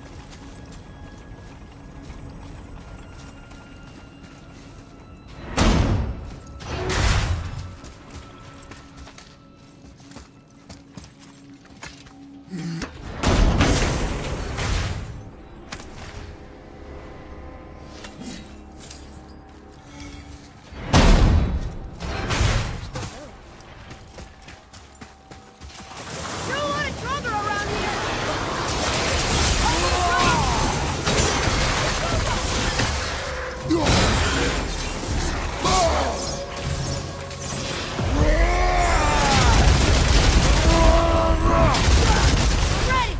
Sure a lot of trouble around here. Ready.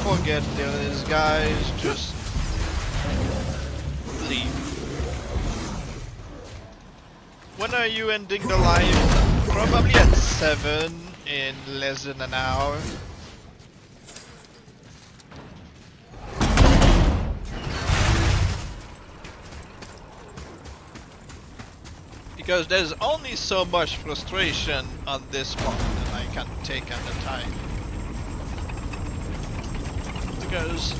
Forget these guys, just leave. When are you ending the live? Probably at 7 in less than an hour. Because there's only so much frustration on this part that I can take at a time. Because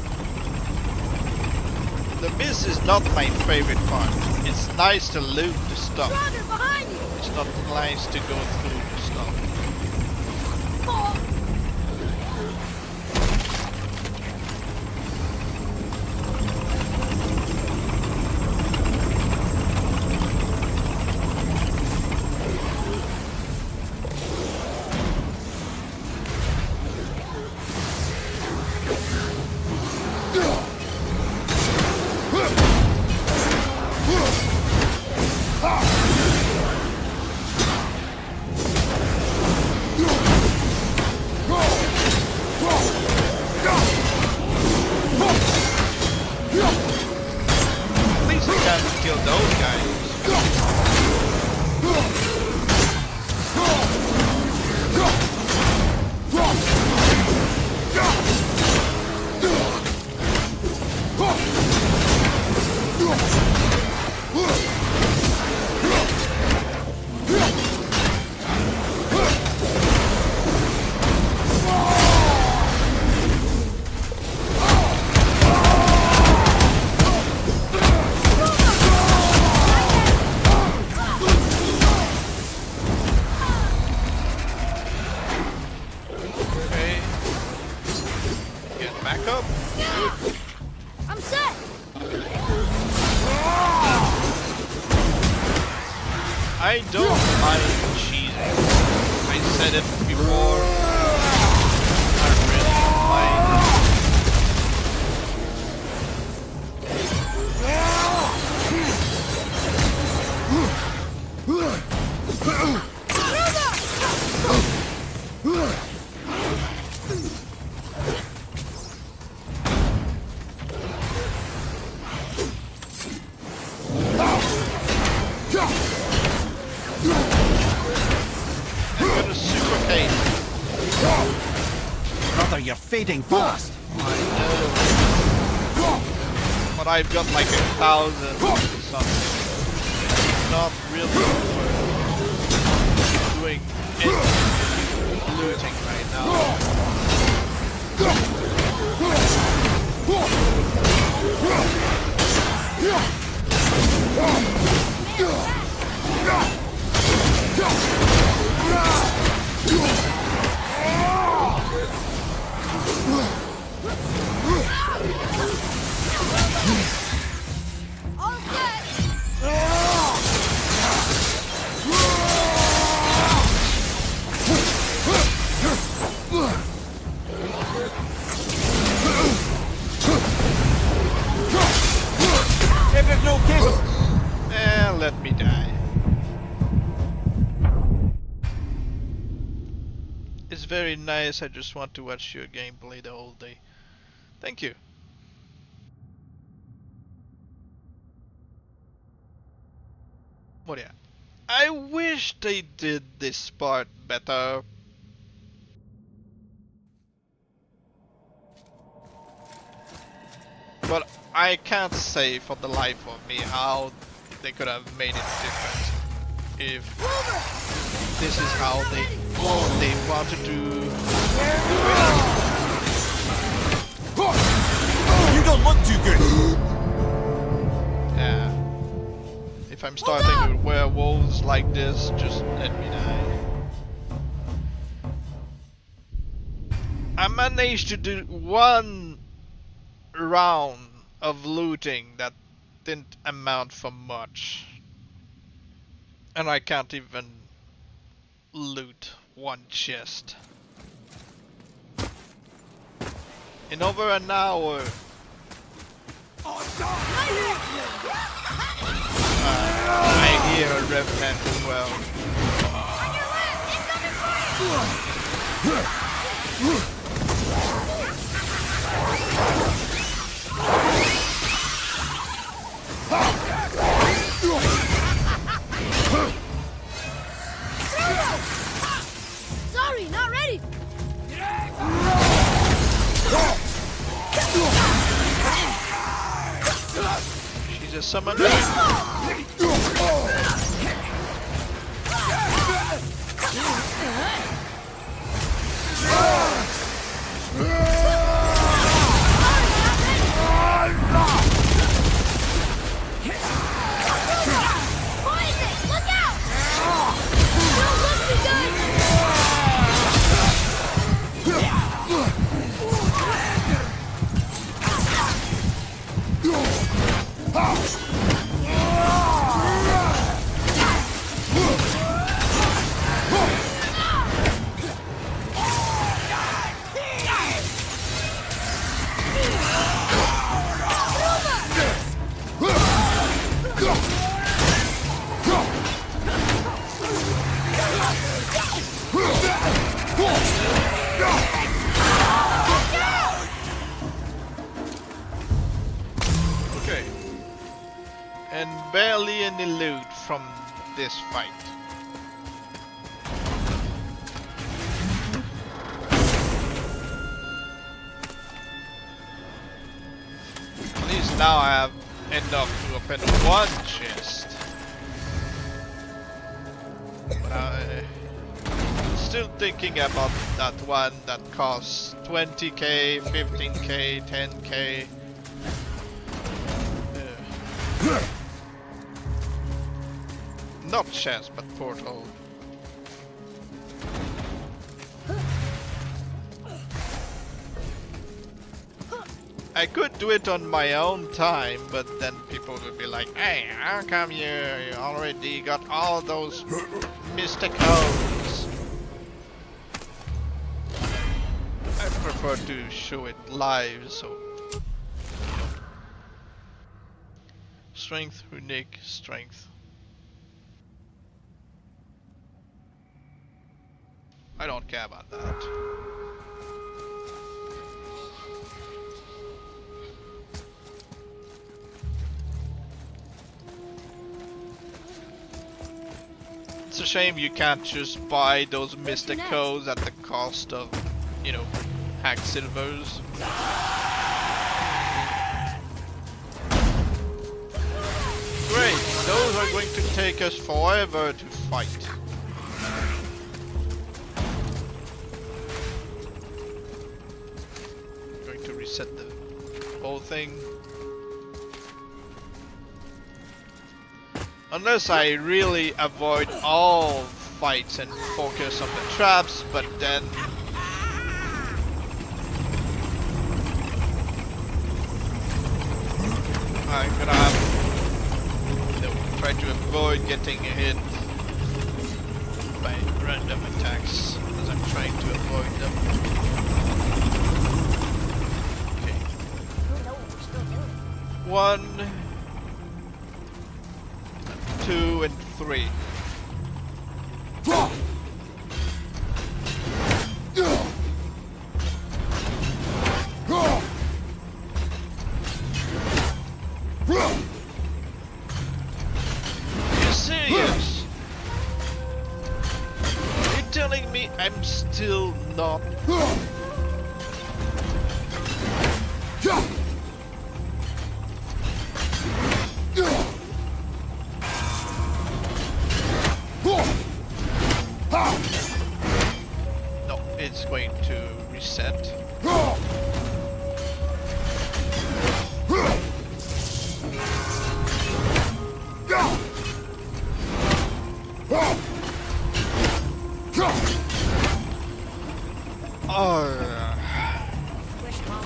the miss is not my favorite part. It's nice to loot the stuff. Roger, behind you. It's not nice to go through the stuff. Oh. At least I can't kill those guys. Okay. Get back up. I'm set. I don't mind cheating. I said it before. I really don't mind. I got a super case. Brother, you're fading fast. But I've got like 1,000 something. It's not really worth doing any looting right now. All set! If there's no cable. Let me die. It's very nice. I just want to watch your gameplay the whole day. Thank you. But yeah, I wish they did this part better. But I can't say for the life of me how they could have made it different if this is how they wanted to do it. You don't look too good. Yeah. If I'm starting with werewolves like this, just let me die. I managed to do one round of looting that didn't amount for much. And I can't even loot one chest. In over an hour. I hear a revenant as well. On your left! Incoming fire! Sorry, not ready! She's a summoner. Poison! Look out! Don't look too good! Okay. And barely any loot from this fight. At least now I have enough to open one chest. But I'm still thinking about that one that costs 20k, 15k, 10k. Not chest, but portal. I could do it on my own time, but then people would be like, hey, how come you already got all those mystic codes? I prefer to show it live, so... Strength, runic, strength. I don't care about that. It's a shame you can't just buy those mystic codes at the cost of, you know, hacked silvers. Great, those are going to take us forever to fight. Going to reset the whole thing. Unless I really avoid all fights and focus on the traps, but then I'm gonna have to try to avoid getting hit by random attacks as I'm trying to avoid them. Okay. Oh, no, we're still doing 1, it. 2, and 3. Are you serious? Are you telling me I'm still not? No, it's going to reset. Oh. Wish Mom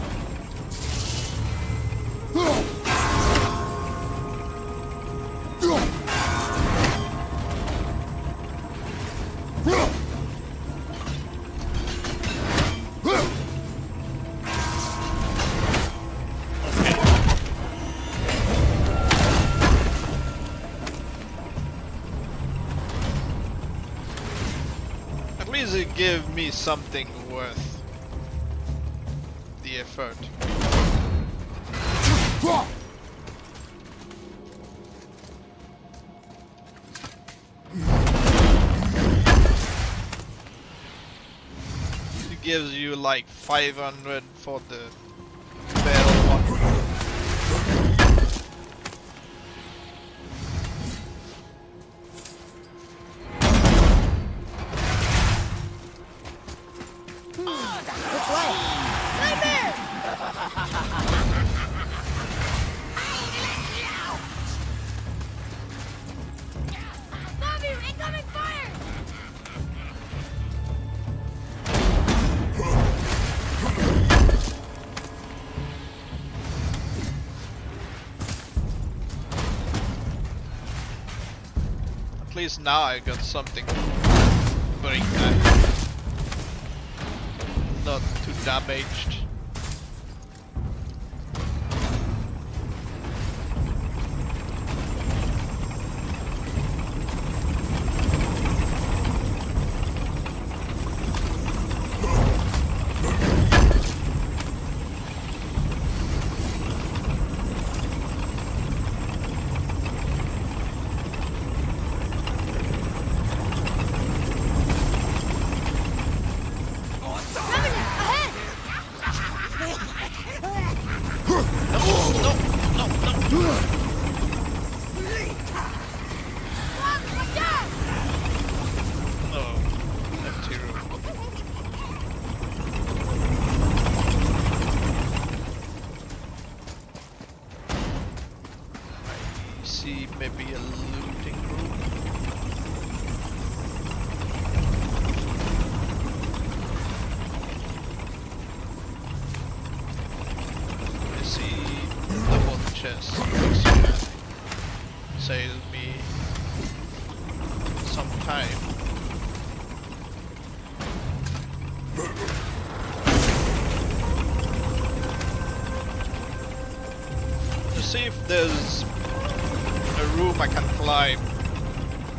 At least it give me something worth the effort. It gives you like 500 for the battle one. Which way? Nightmare! Bobby, incoming fire! At least now I got something to bring back. Not too damaged. Maybe a looting room. I see the one chest next to that. Save me some time. To see if there's a room I can climb.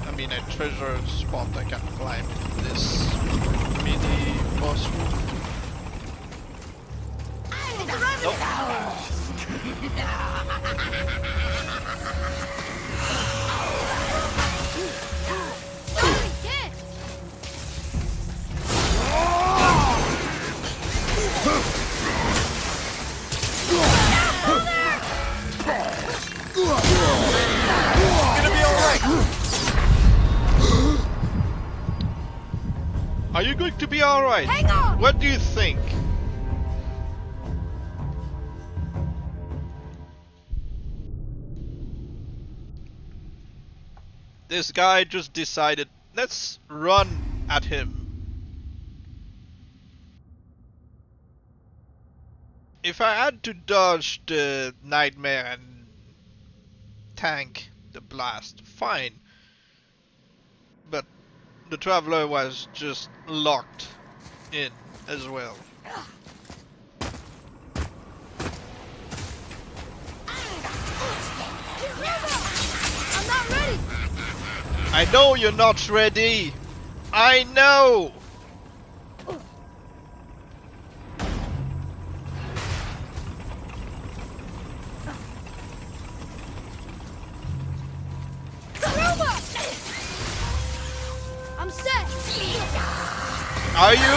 I mean a treasure spot I can climb in this mini boss room. Are you going to be alright? Hang on! What do you think? This guy just decided, let's run at him. If I had to dodge the nightmare and tank the blast, fine. But the traveler was just locked in as well. I'm not ready! I know you're not ready! I know! I'm set! Are you?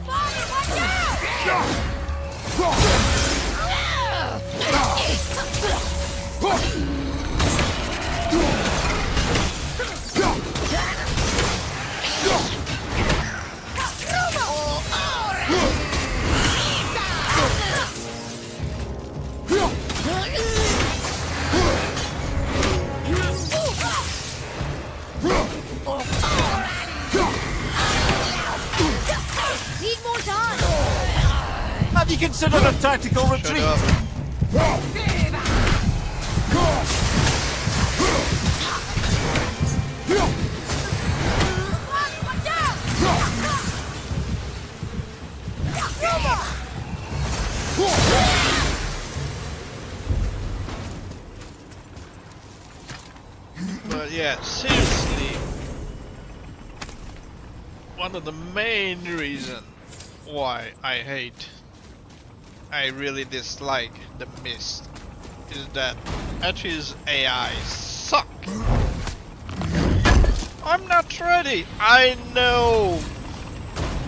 Father, watch out! Need more time! Have you considered a tactical Shut retreat? up. Father, watch out! But yeah, seriously, one of the main reasons why I really dislike the Mist is that Etch's AI suck. I'm not ready. I know.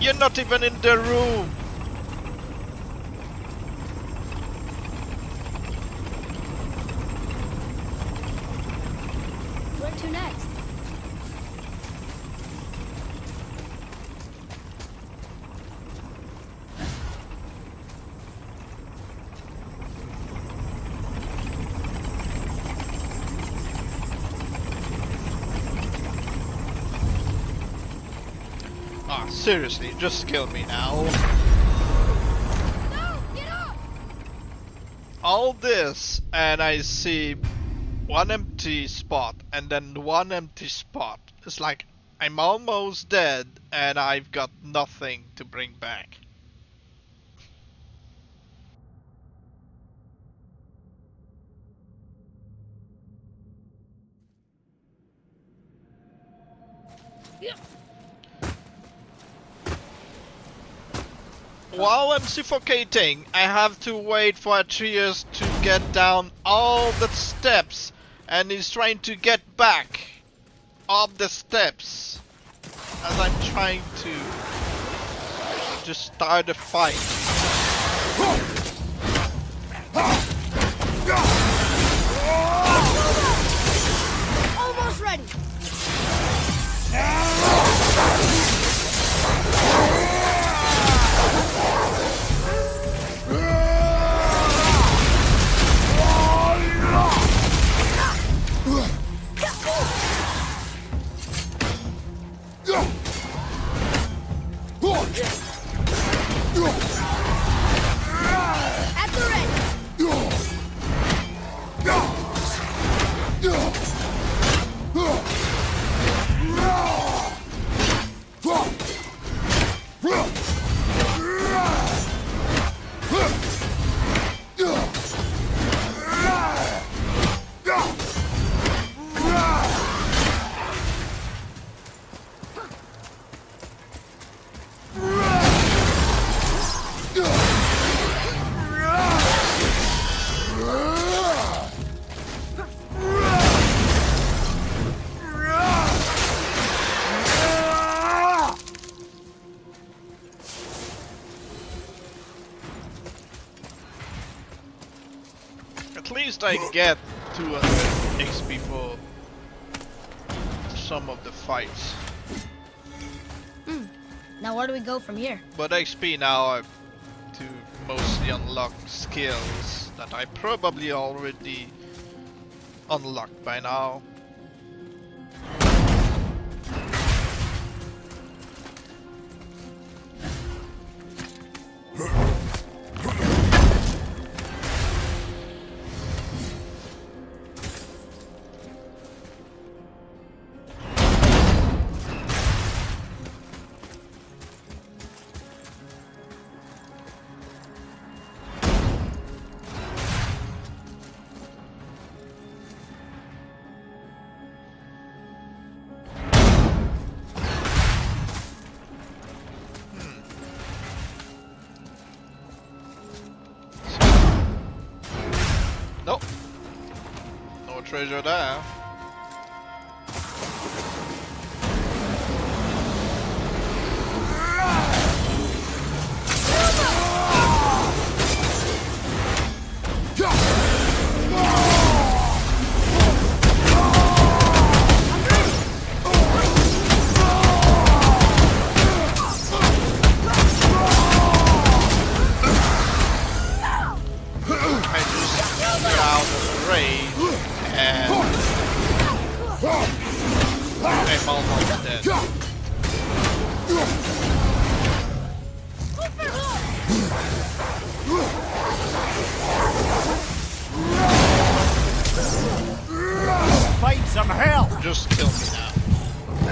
You're not even in the room. Where to next? Ah, seriously, just kill me now. No! Get up! All this, and I see one empty spot and then one empty spot. It's like I'm almost dead and I've got nothing to bring back. While I'm suffocating, I have to wait for Atreus to get down all the steps, and he's trying to get back up the steps as I'm trying to just start a fight. Almost ready! At the ready! At least I get 200 XP for some of the fights. Now where do we go from here? But XP now to mostly unlock skills that I probably already unlocked by now. Nope. No treasure there. I'm almost dead. Fight some hell! Just kill me now.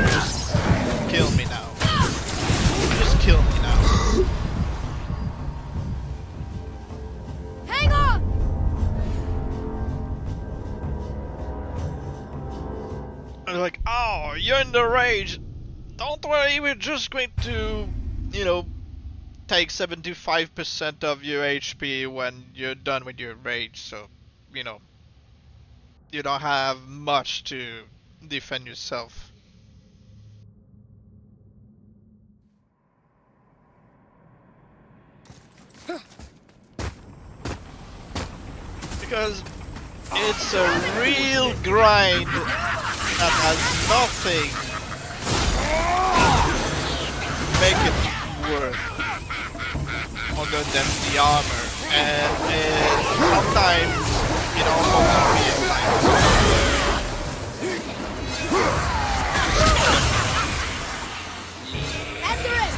Just kill me now. Just kill me now. Hang on! I'm like, oh, you're in the rage. Don't worry, we're just going to, you know, take 75% of your HP when you're done with your rage, so, you know, you don't have much to defend yourself. Because it's a real grind that has nothing make it worth other than the armor, and sometimes it almost feels like Enter it!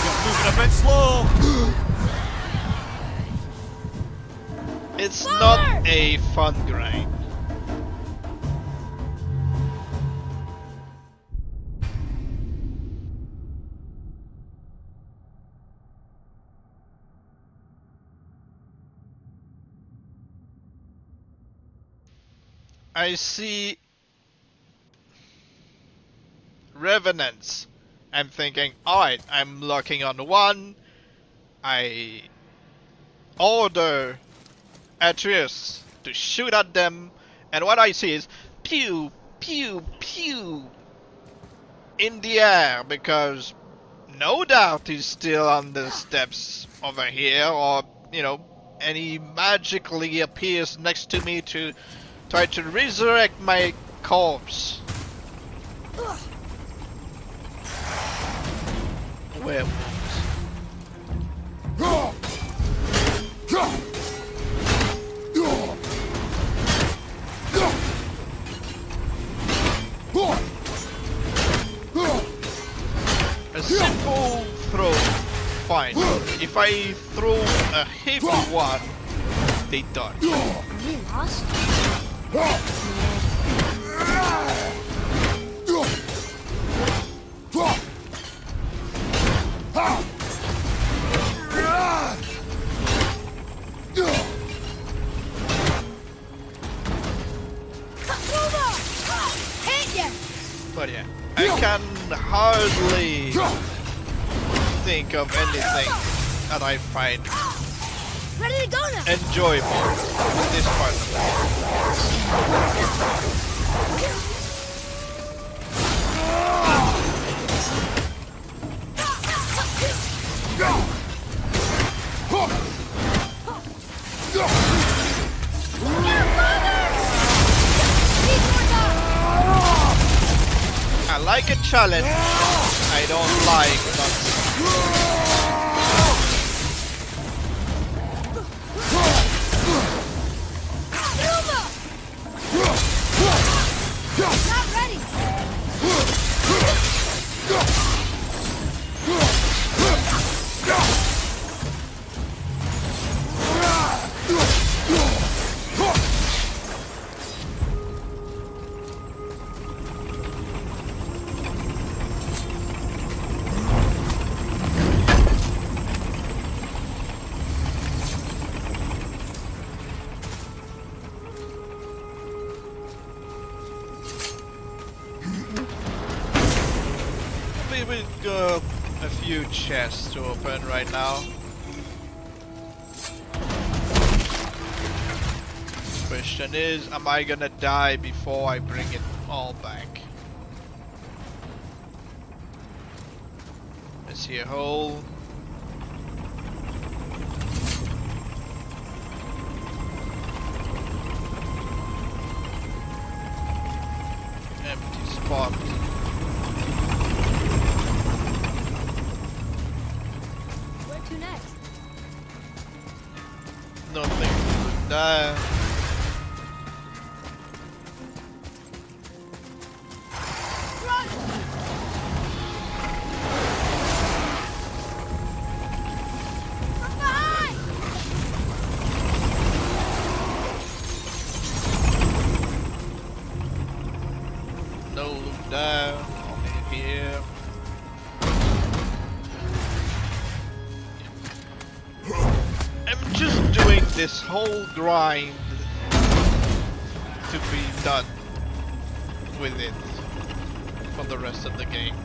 You're moving a bit slow! it's not a fun grind. I see revenants. I'm thinking, alright, I'm locking on one. I order Atreus to shoot at them, and what I see is pew, pew, pew in the air, because no doubt he's still on the steps over here, or, you know, and he magically appears next to me to try to resurrect my corpse. Werewolves. A simple throw, fine. If I throw a heavy one, they dodge. Are we lost? Hit ya! But yeah, I can hardly think of anything that I find Ready to go now! enjoyable in this part of the Need more time! like a challenge. I don't like Not ready! We've got a few chests to open right now. Question is, am I gonna die before I bring it all back? I see a hole. Empty spot. Where to next? Nothing. Nah. From behind! No look down. Only here. I'm just doing this whole grind to be done with it for the rest of the game.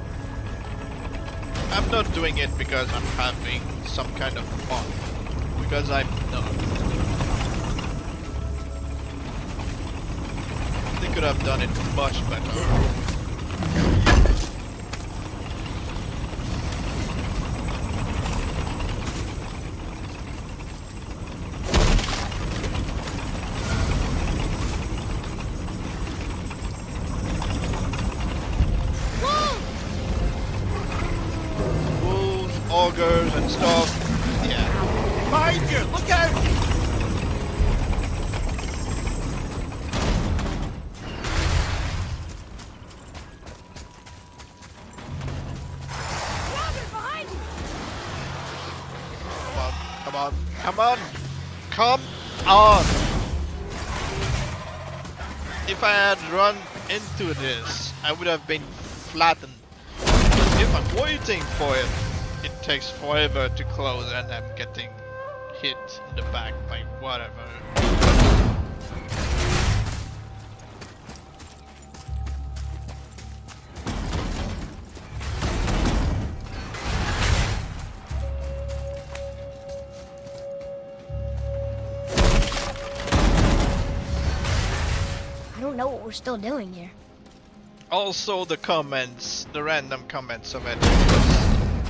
I'm not doing it because I'm having some kind of fun, because I'm not. They could have done it much better. Wolves, ogres and stuff. Yeah. Behind you! Look out! Robert, behind you! Come on, come on, come on! Come on! If I had run into this, I would have been flattened. If I'm waiting for it, it takes forever to close and I'm getting hit in the back by whatever. I don't know what we're still doing here. Also the comments, the random comments of it,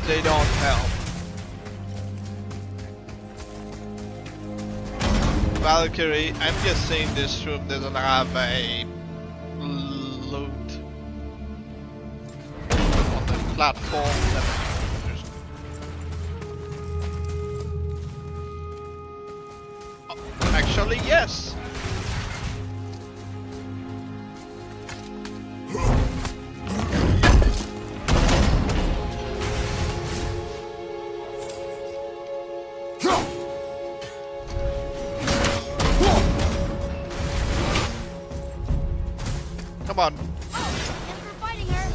they don't help. Valkyrie, I'm guessing this room doesn't have a loot on the platform. Oh, actually, yes. Come on. Thanks for fighting her.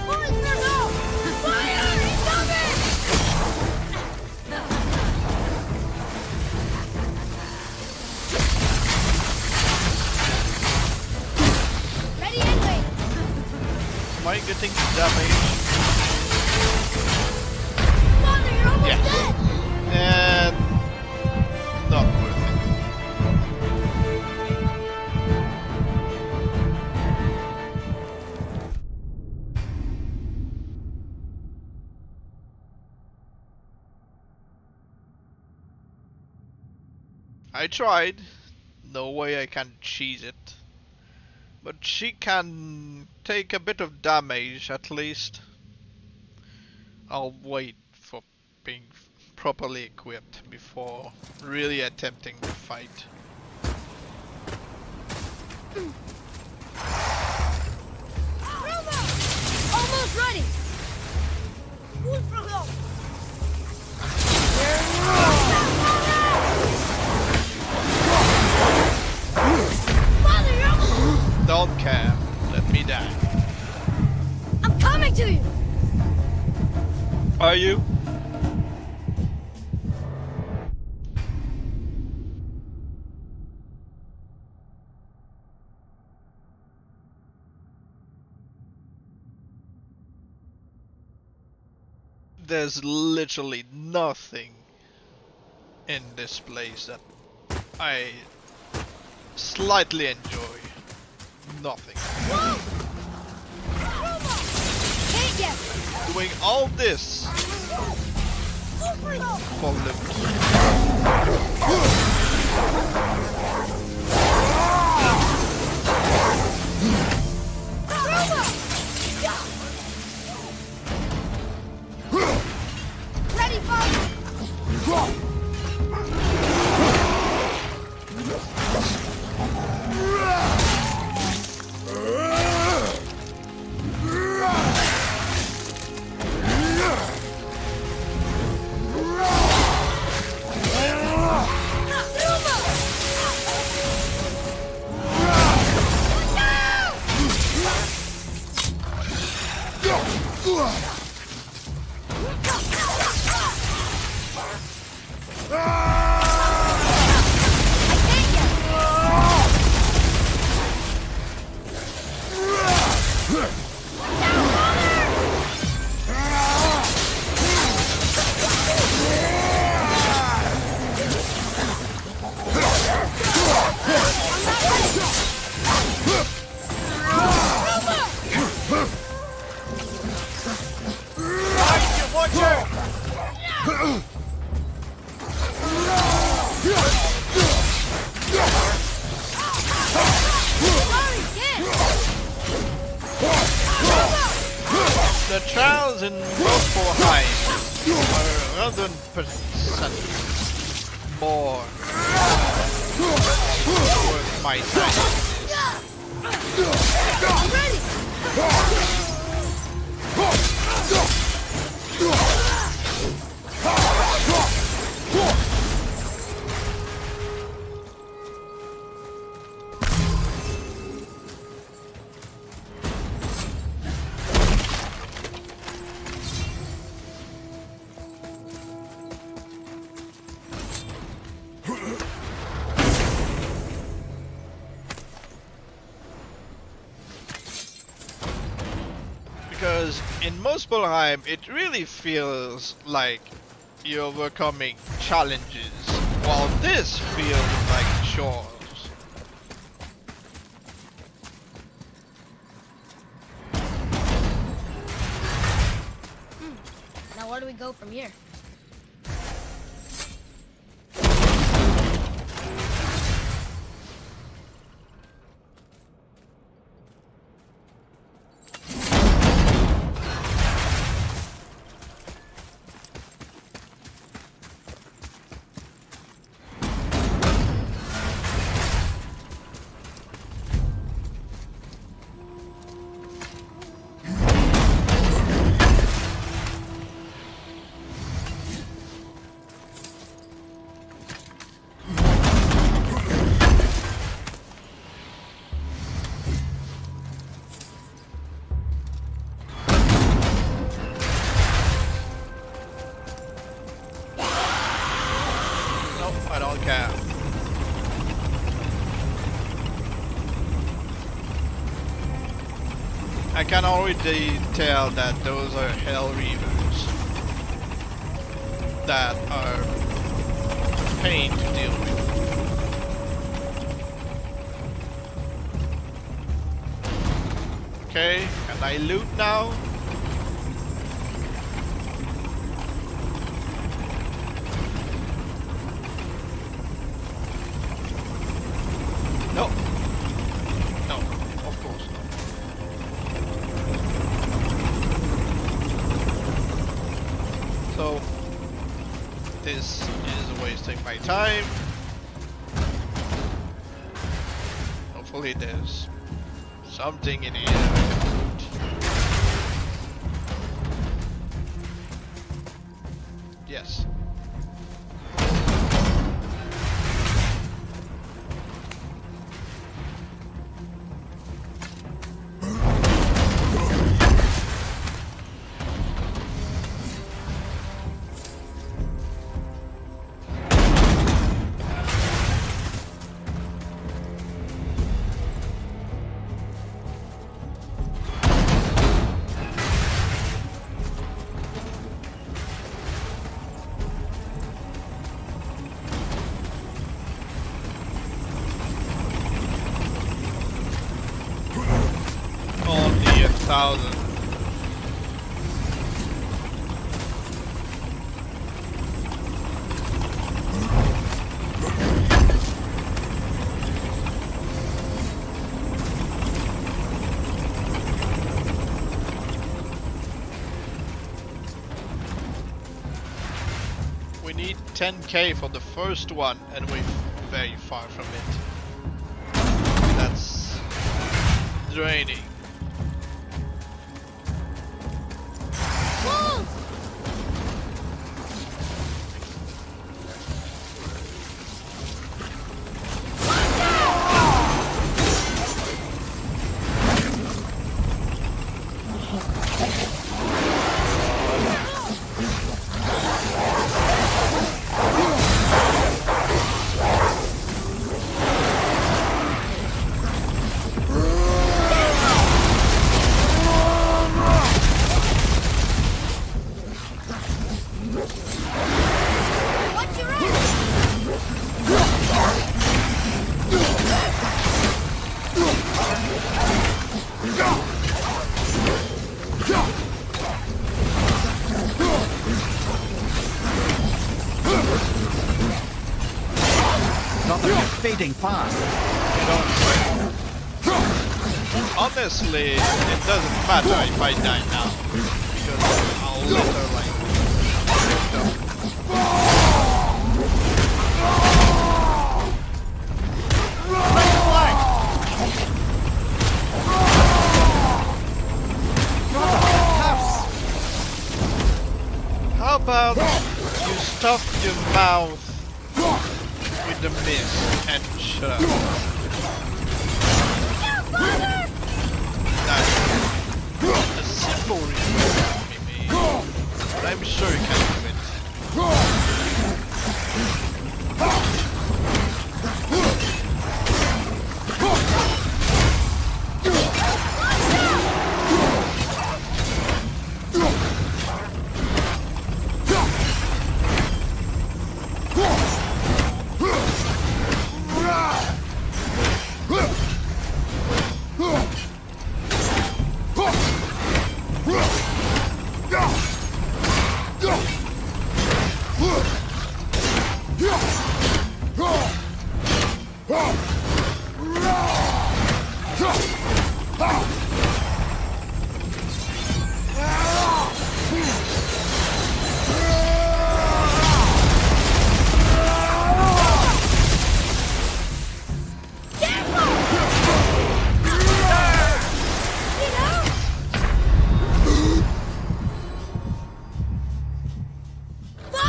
Boys, no, no! Fire! Incoming! Ready anyway. Am I getting damage? Father, you're almost Yes. dead! And not worth it. I tried. No way I can cheese it. But she can take a bit of damage at least. I'll wait for being properly equipped before really attempting the fight. Almost ready! Father, you're almost... Don't care. Let me die. I'm coming to you! Are you? There's literally nothing in this place that I slightly enjoy. Nothing. Whoa! Can't get... Doing all this for loot. Ready, father! The trials in GoW4 High are 11% more worth my time. I'm ready! Because in Muspelheim it really feels like you're overcoming challenges, while this feels like chores. Now where do we go from here? Nope, I don't care. I can already tell that those are Hell Reavers that are a pain to deal with. Okay, can I loot now? No. No, of my time. Hopefully there's something in here. Yes. Only 1,000. We need 10k for the first one, and we're very far from it. That's draining. Wolves! Watch your right! Not that you're fading fast. Honestly, it doesn't matter if I die now, because I'll later like pick up. How about you stuff your mouth with the mist and shut up? That's a simple reason, maybe, but I'm sure you can do it.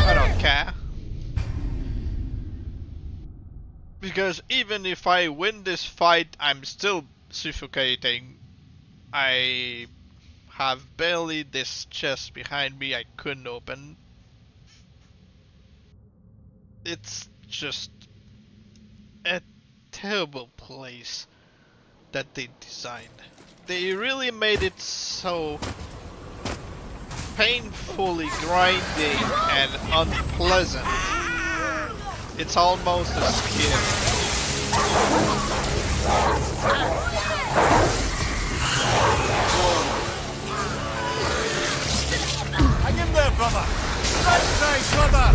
I don't care. Because even if I win this fight, I'm still suffocating. I have barely this chest behind me I couldn't open. It's just a terrible place that they designed. They really made it so painfully grinding and unpleasant. It's almost a skill. Hang in there, brother! Right side, brother!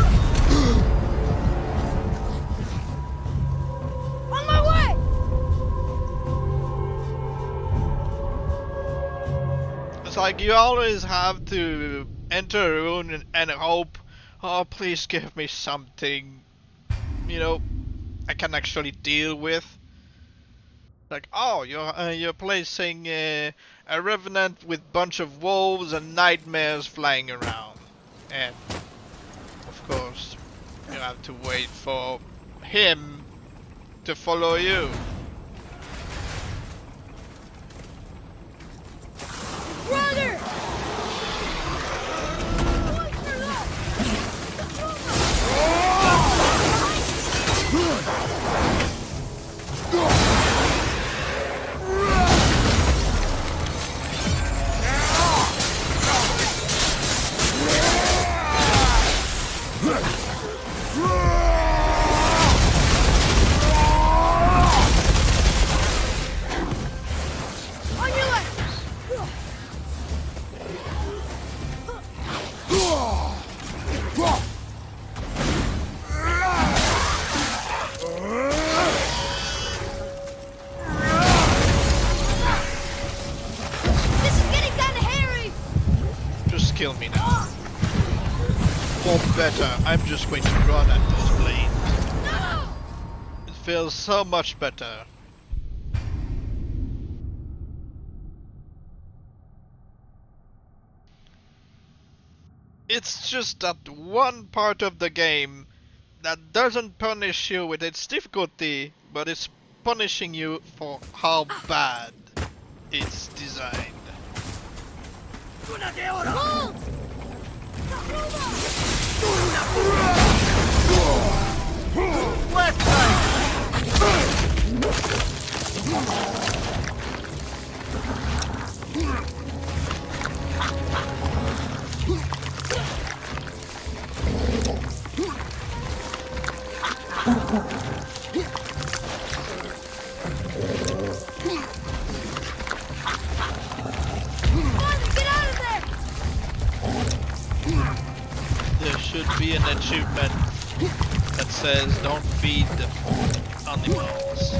On my way! It's like you always have to enter a room and hope, oh please give me something you know, I can actually deal with. Like, oh, you're placing a revenant with bunch of wolves and nightmares flying around, and of course you have to wait for him to follow you. Brother! On your left! This is getting kinda hairy! Just kill me now. Or better, I'm just going to run at those blades. No! It feels so much better. It's just that one part of the game that doesn't punish you with its difficulty, but it's punishing you for how bad it's designed. Wolves! Left side! Father, get out of there! There should be an achievement that says don't feed the animals.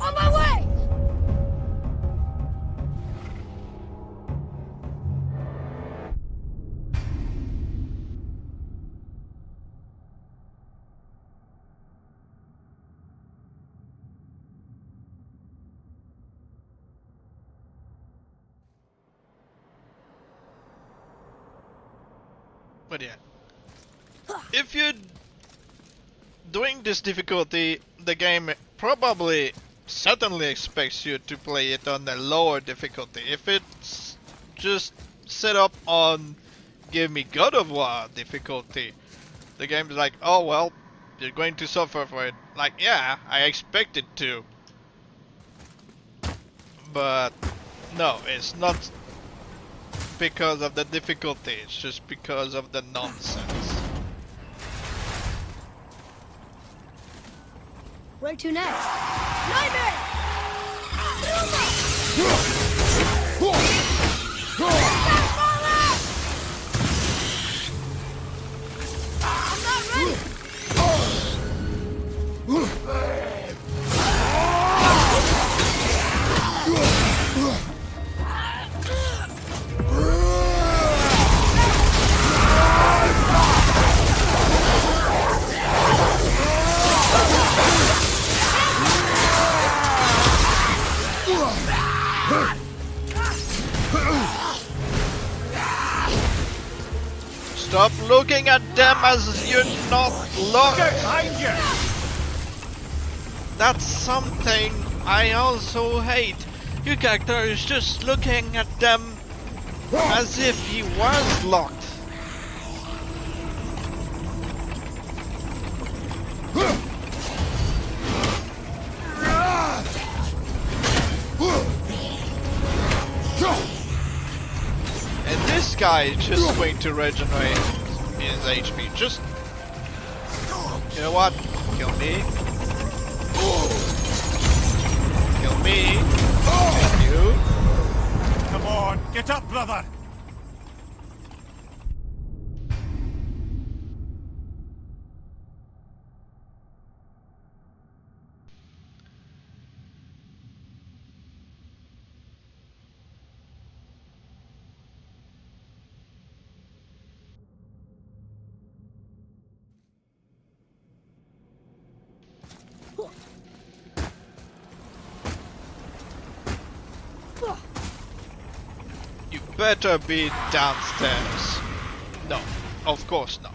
On my way! But yeah. If you're doing this difficulty, the game probably certainly expects you to play it on a lower difficulty. If it's just set up on give me God of War difficulty, the game's like, oh well, you're going to suffer for it. Like, yeah, I expected to. But no, it's not because of the difficulty, it's just because of the nonsense. Where to next? Nightmare! I'm not ready! Stop looking at them as you're not locked. Get behind you! That's something I also hate. Your character is just looking at them as if he was locked. And this guy is just going to regenerate his HP. Just, you know what? Kill me. Kill me. Thank you. Come on, get up, brother! You better be downstairs. No, of course not.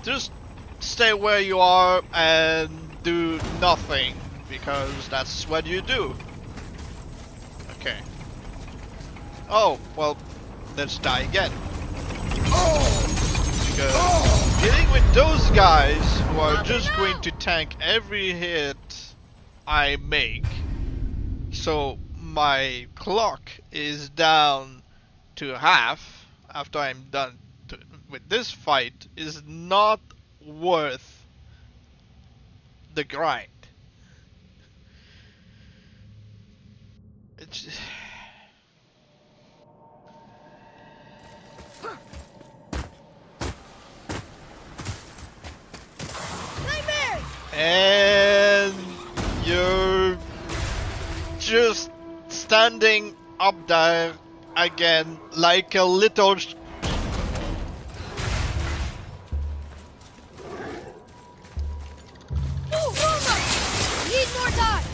Just stay where you are and do nothing, because that's what you do. Okay. Oh, well, let's die again. Because dealing with those guys who are just going to tank every hit I make, so my clock is down to half after I'm done with this fight, is not worth the grind. It's Nightmare! and you're just standing up there again like a little Need more time!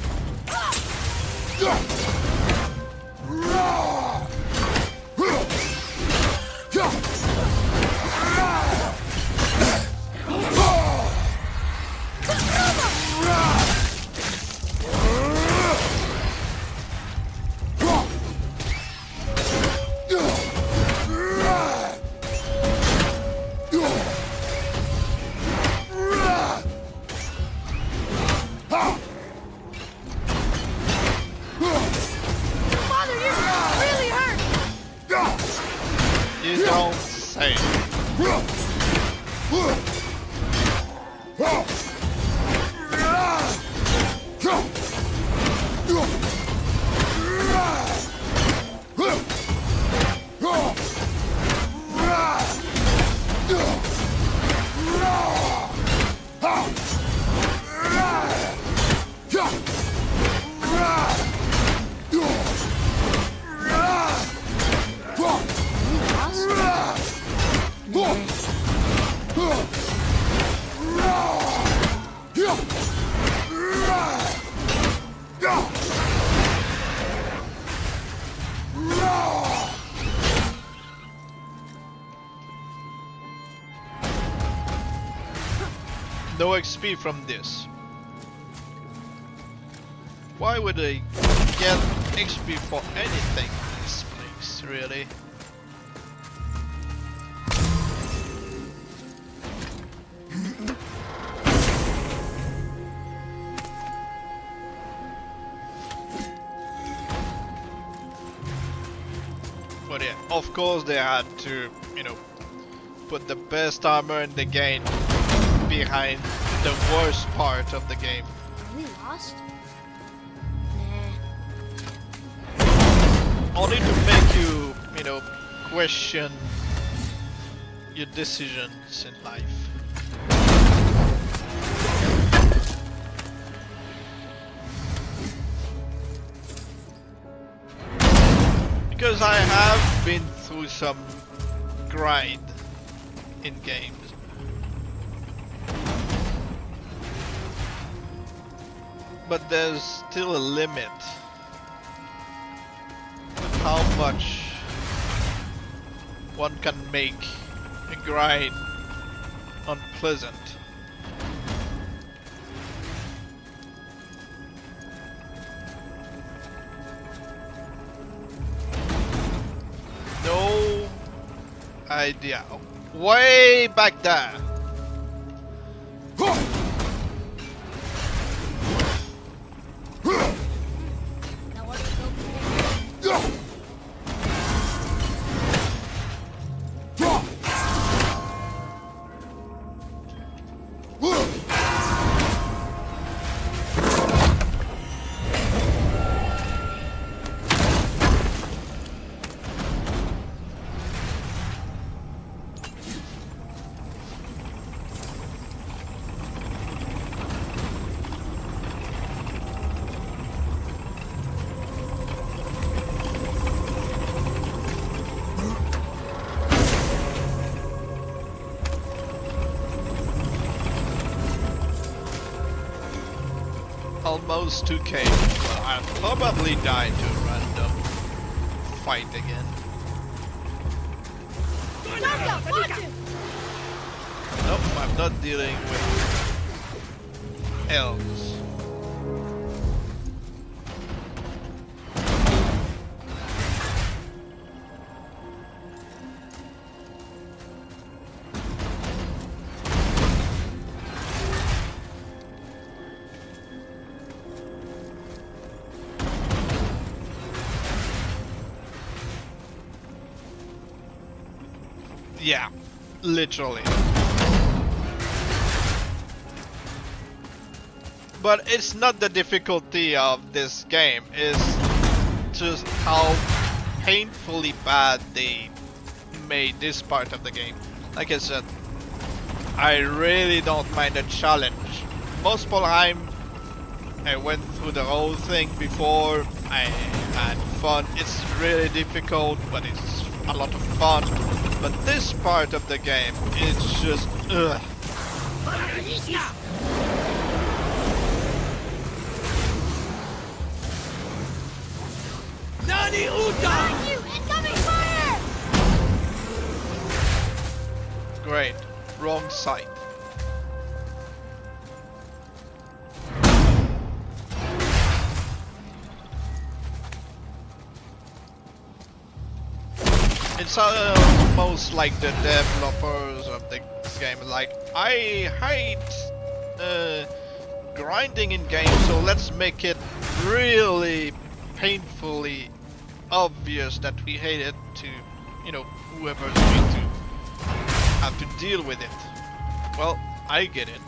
Father, you're really hurt! you don't say. No XP from this. Why would I get XP for anything in this place, really? But yeah, of course they had to, you know, put the best armor in the game behind the worst part of the game. Are we lost? Only to make you, you know, question your decisions in life. Because I have been through some grind in games. But there's still a limit of how much one can make a grind unpleasant. No idea. Way back there. Now what do we go from here? almost 2k, but I'll probably die to a random fight again. Don't watch him! Nope, I'm not dealing with elves. Yeah, literally. But it's not the difficulty of this game, it's just how painfully bad they made this part of the game. Like I said, I really don't mind the challenge. Most of the time, I went through the whole thing before, I had fun. It's really difficult, but it's a lot of fun. But this part of the game, it's just ugh. Nani Behind you! Incoming fire! Great, wrong side. It's almost like the developers of the game, like, I hate grinding in games, so let's make it really painfully obvious that we hate it to, you know, whoever's going to have to deal with it. Well, I get it.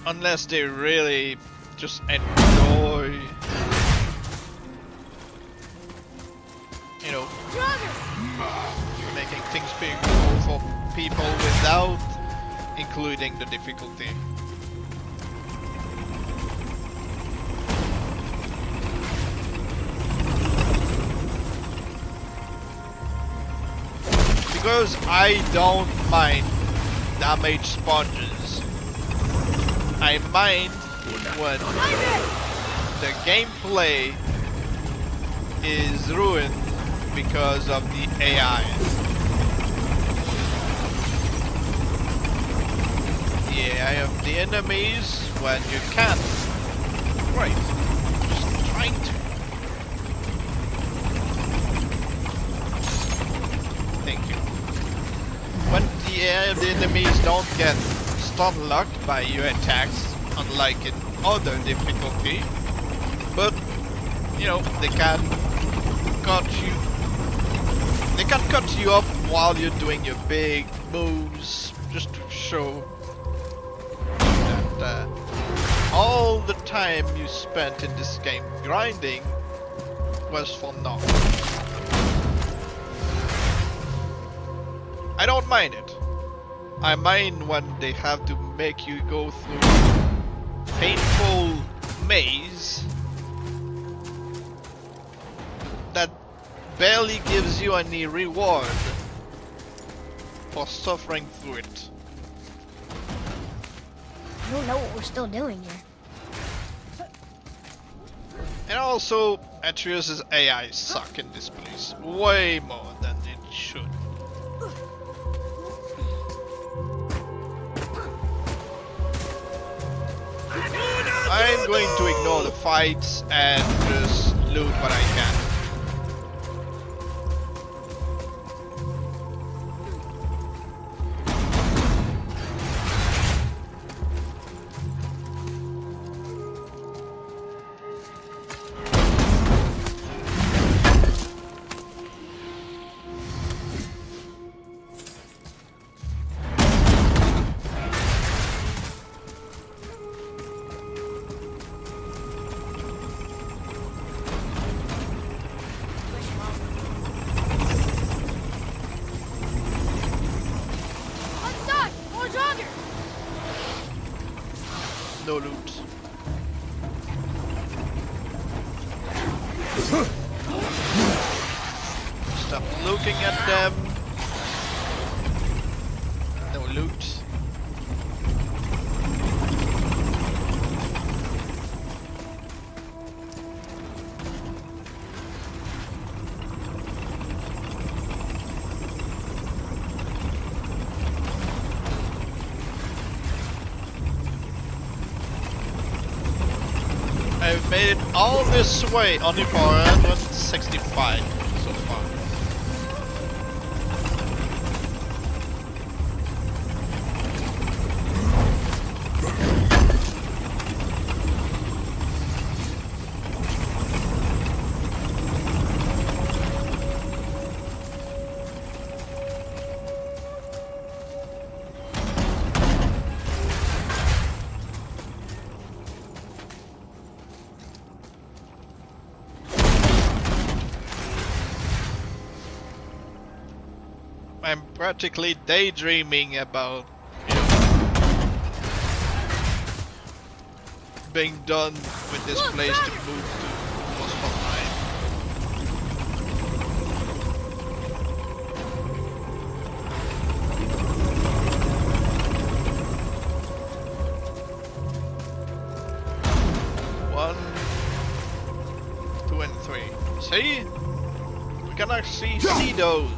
Unless they really just enjoy, you know, making things painful for people without including the difficulty. Because I don't mind damage sponges. I mind when the gameplay is ruined because of the AI. Yeah, of the enemies when you can't. Right. Just trying to. Thank you. When the AI of the enemies don't get stun locked by your attacks, unlike in other difficulty, but you know, they can cut you off while you're doing your big moves, just to show that all the time you spent in this game grinding was for nothing. I don't mind it. I mind when they have to make you go through painful maze that barely gives you any reward for suffering through it. I don't know what we're still doing here. And also, Atreus' AI suck in this place way more than it should. I'm going to ignore the fights and just loot what I can. No loot. Stop looking at them. I've made it all this way only for 165 so far. I'm practically daydreaming about, you know, being done with this place to move to Muspelheim. One, two, and three. See? We can actually see those.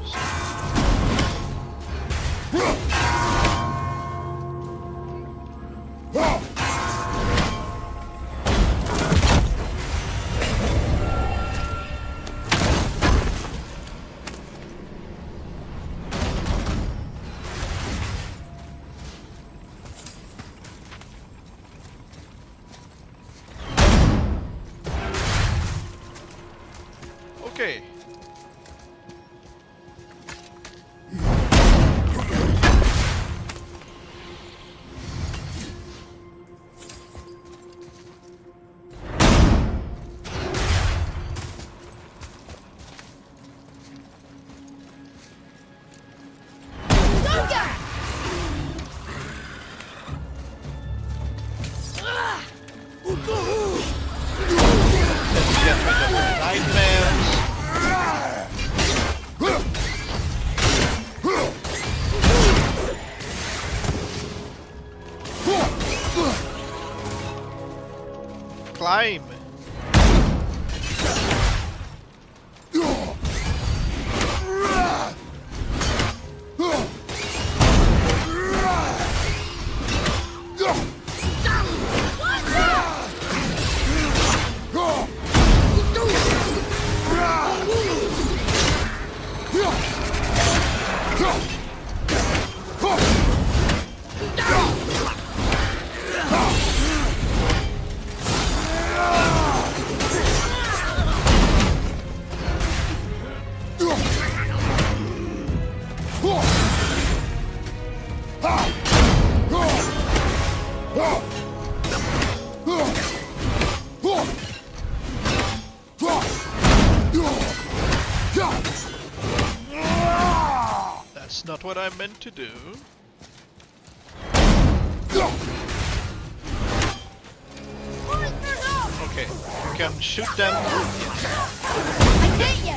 Okay. Let's get rid of the nightmares. Climb. That's not what I meant to do. Okay, you can shoot them. I hate you!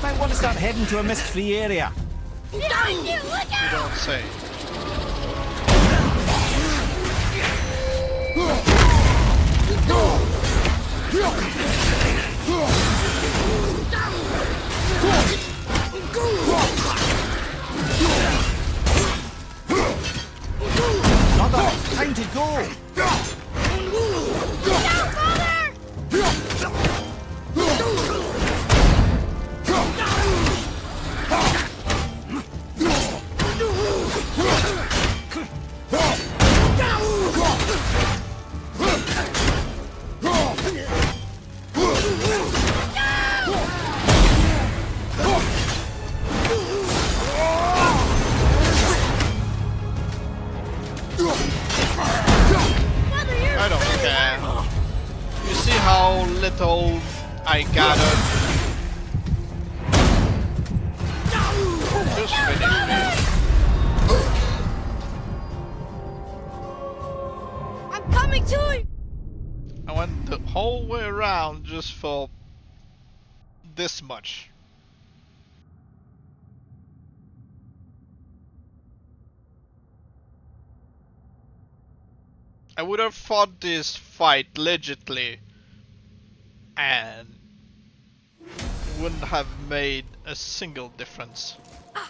Might want to start heading to a mist-free area. Look out! You don't say. Not that time to go. I gotta just finish me. I'm coming to you! I went the whole way around just for this much. I would have fought this fight legitly and wouldn't have made a single difference.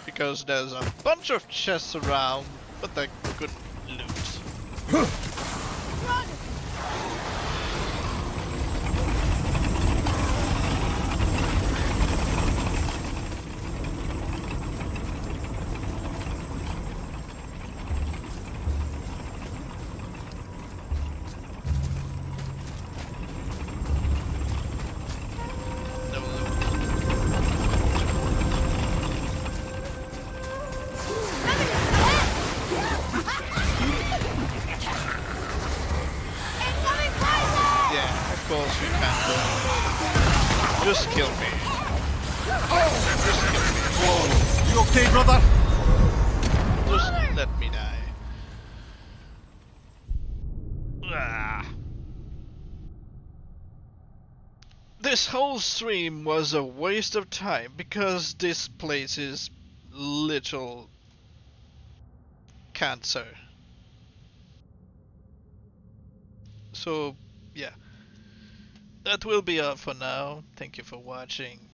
Because there's a bunch of chests around, but I couldn't loot. Run! No loot. Incoming poison! Yeah, of course you can. Just kill me. Just kill me. You okay, brother? Just let me die. Ah. This whole stream was a waste of time because this place is literal cancer. So, yeah. That will be all for now. Thank you for watching.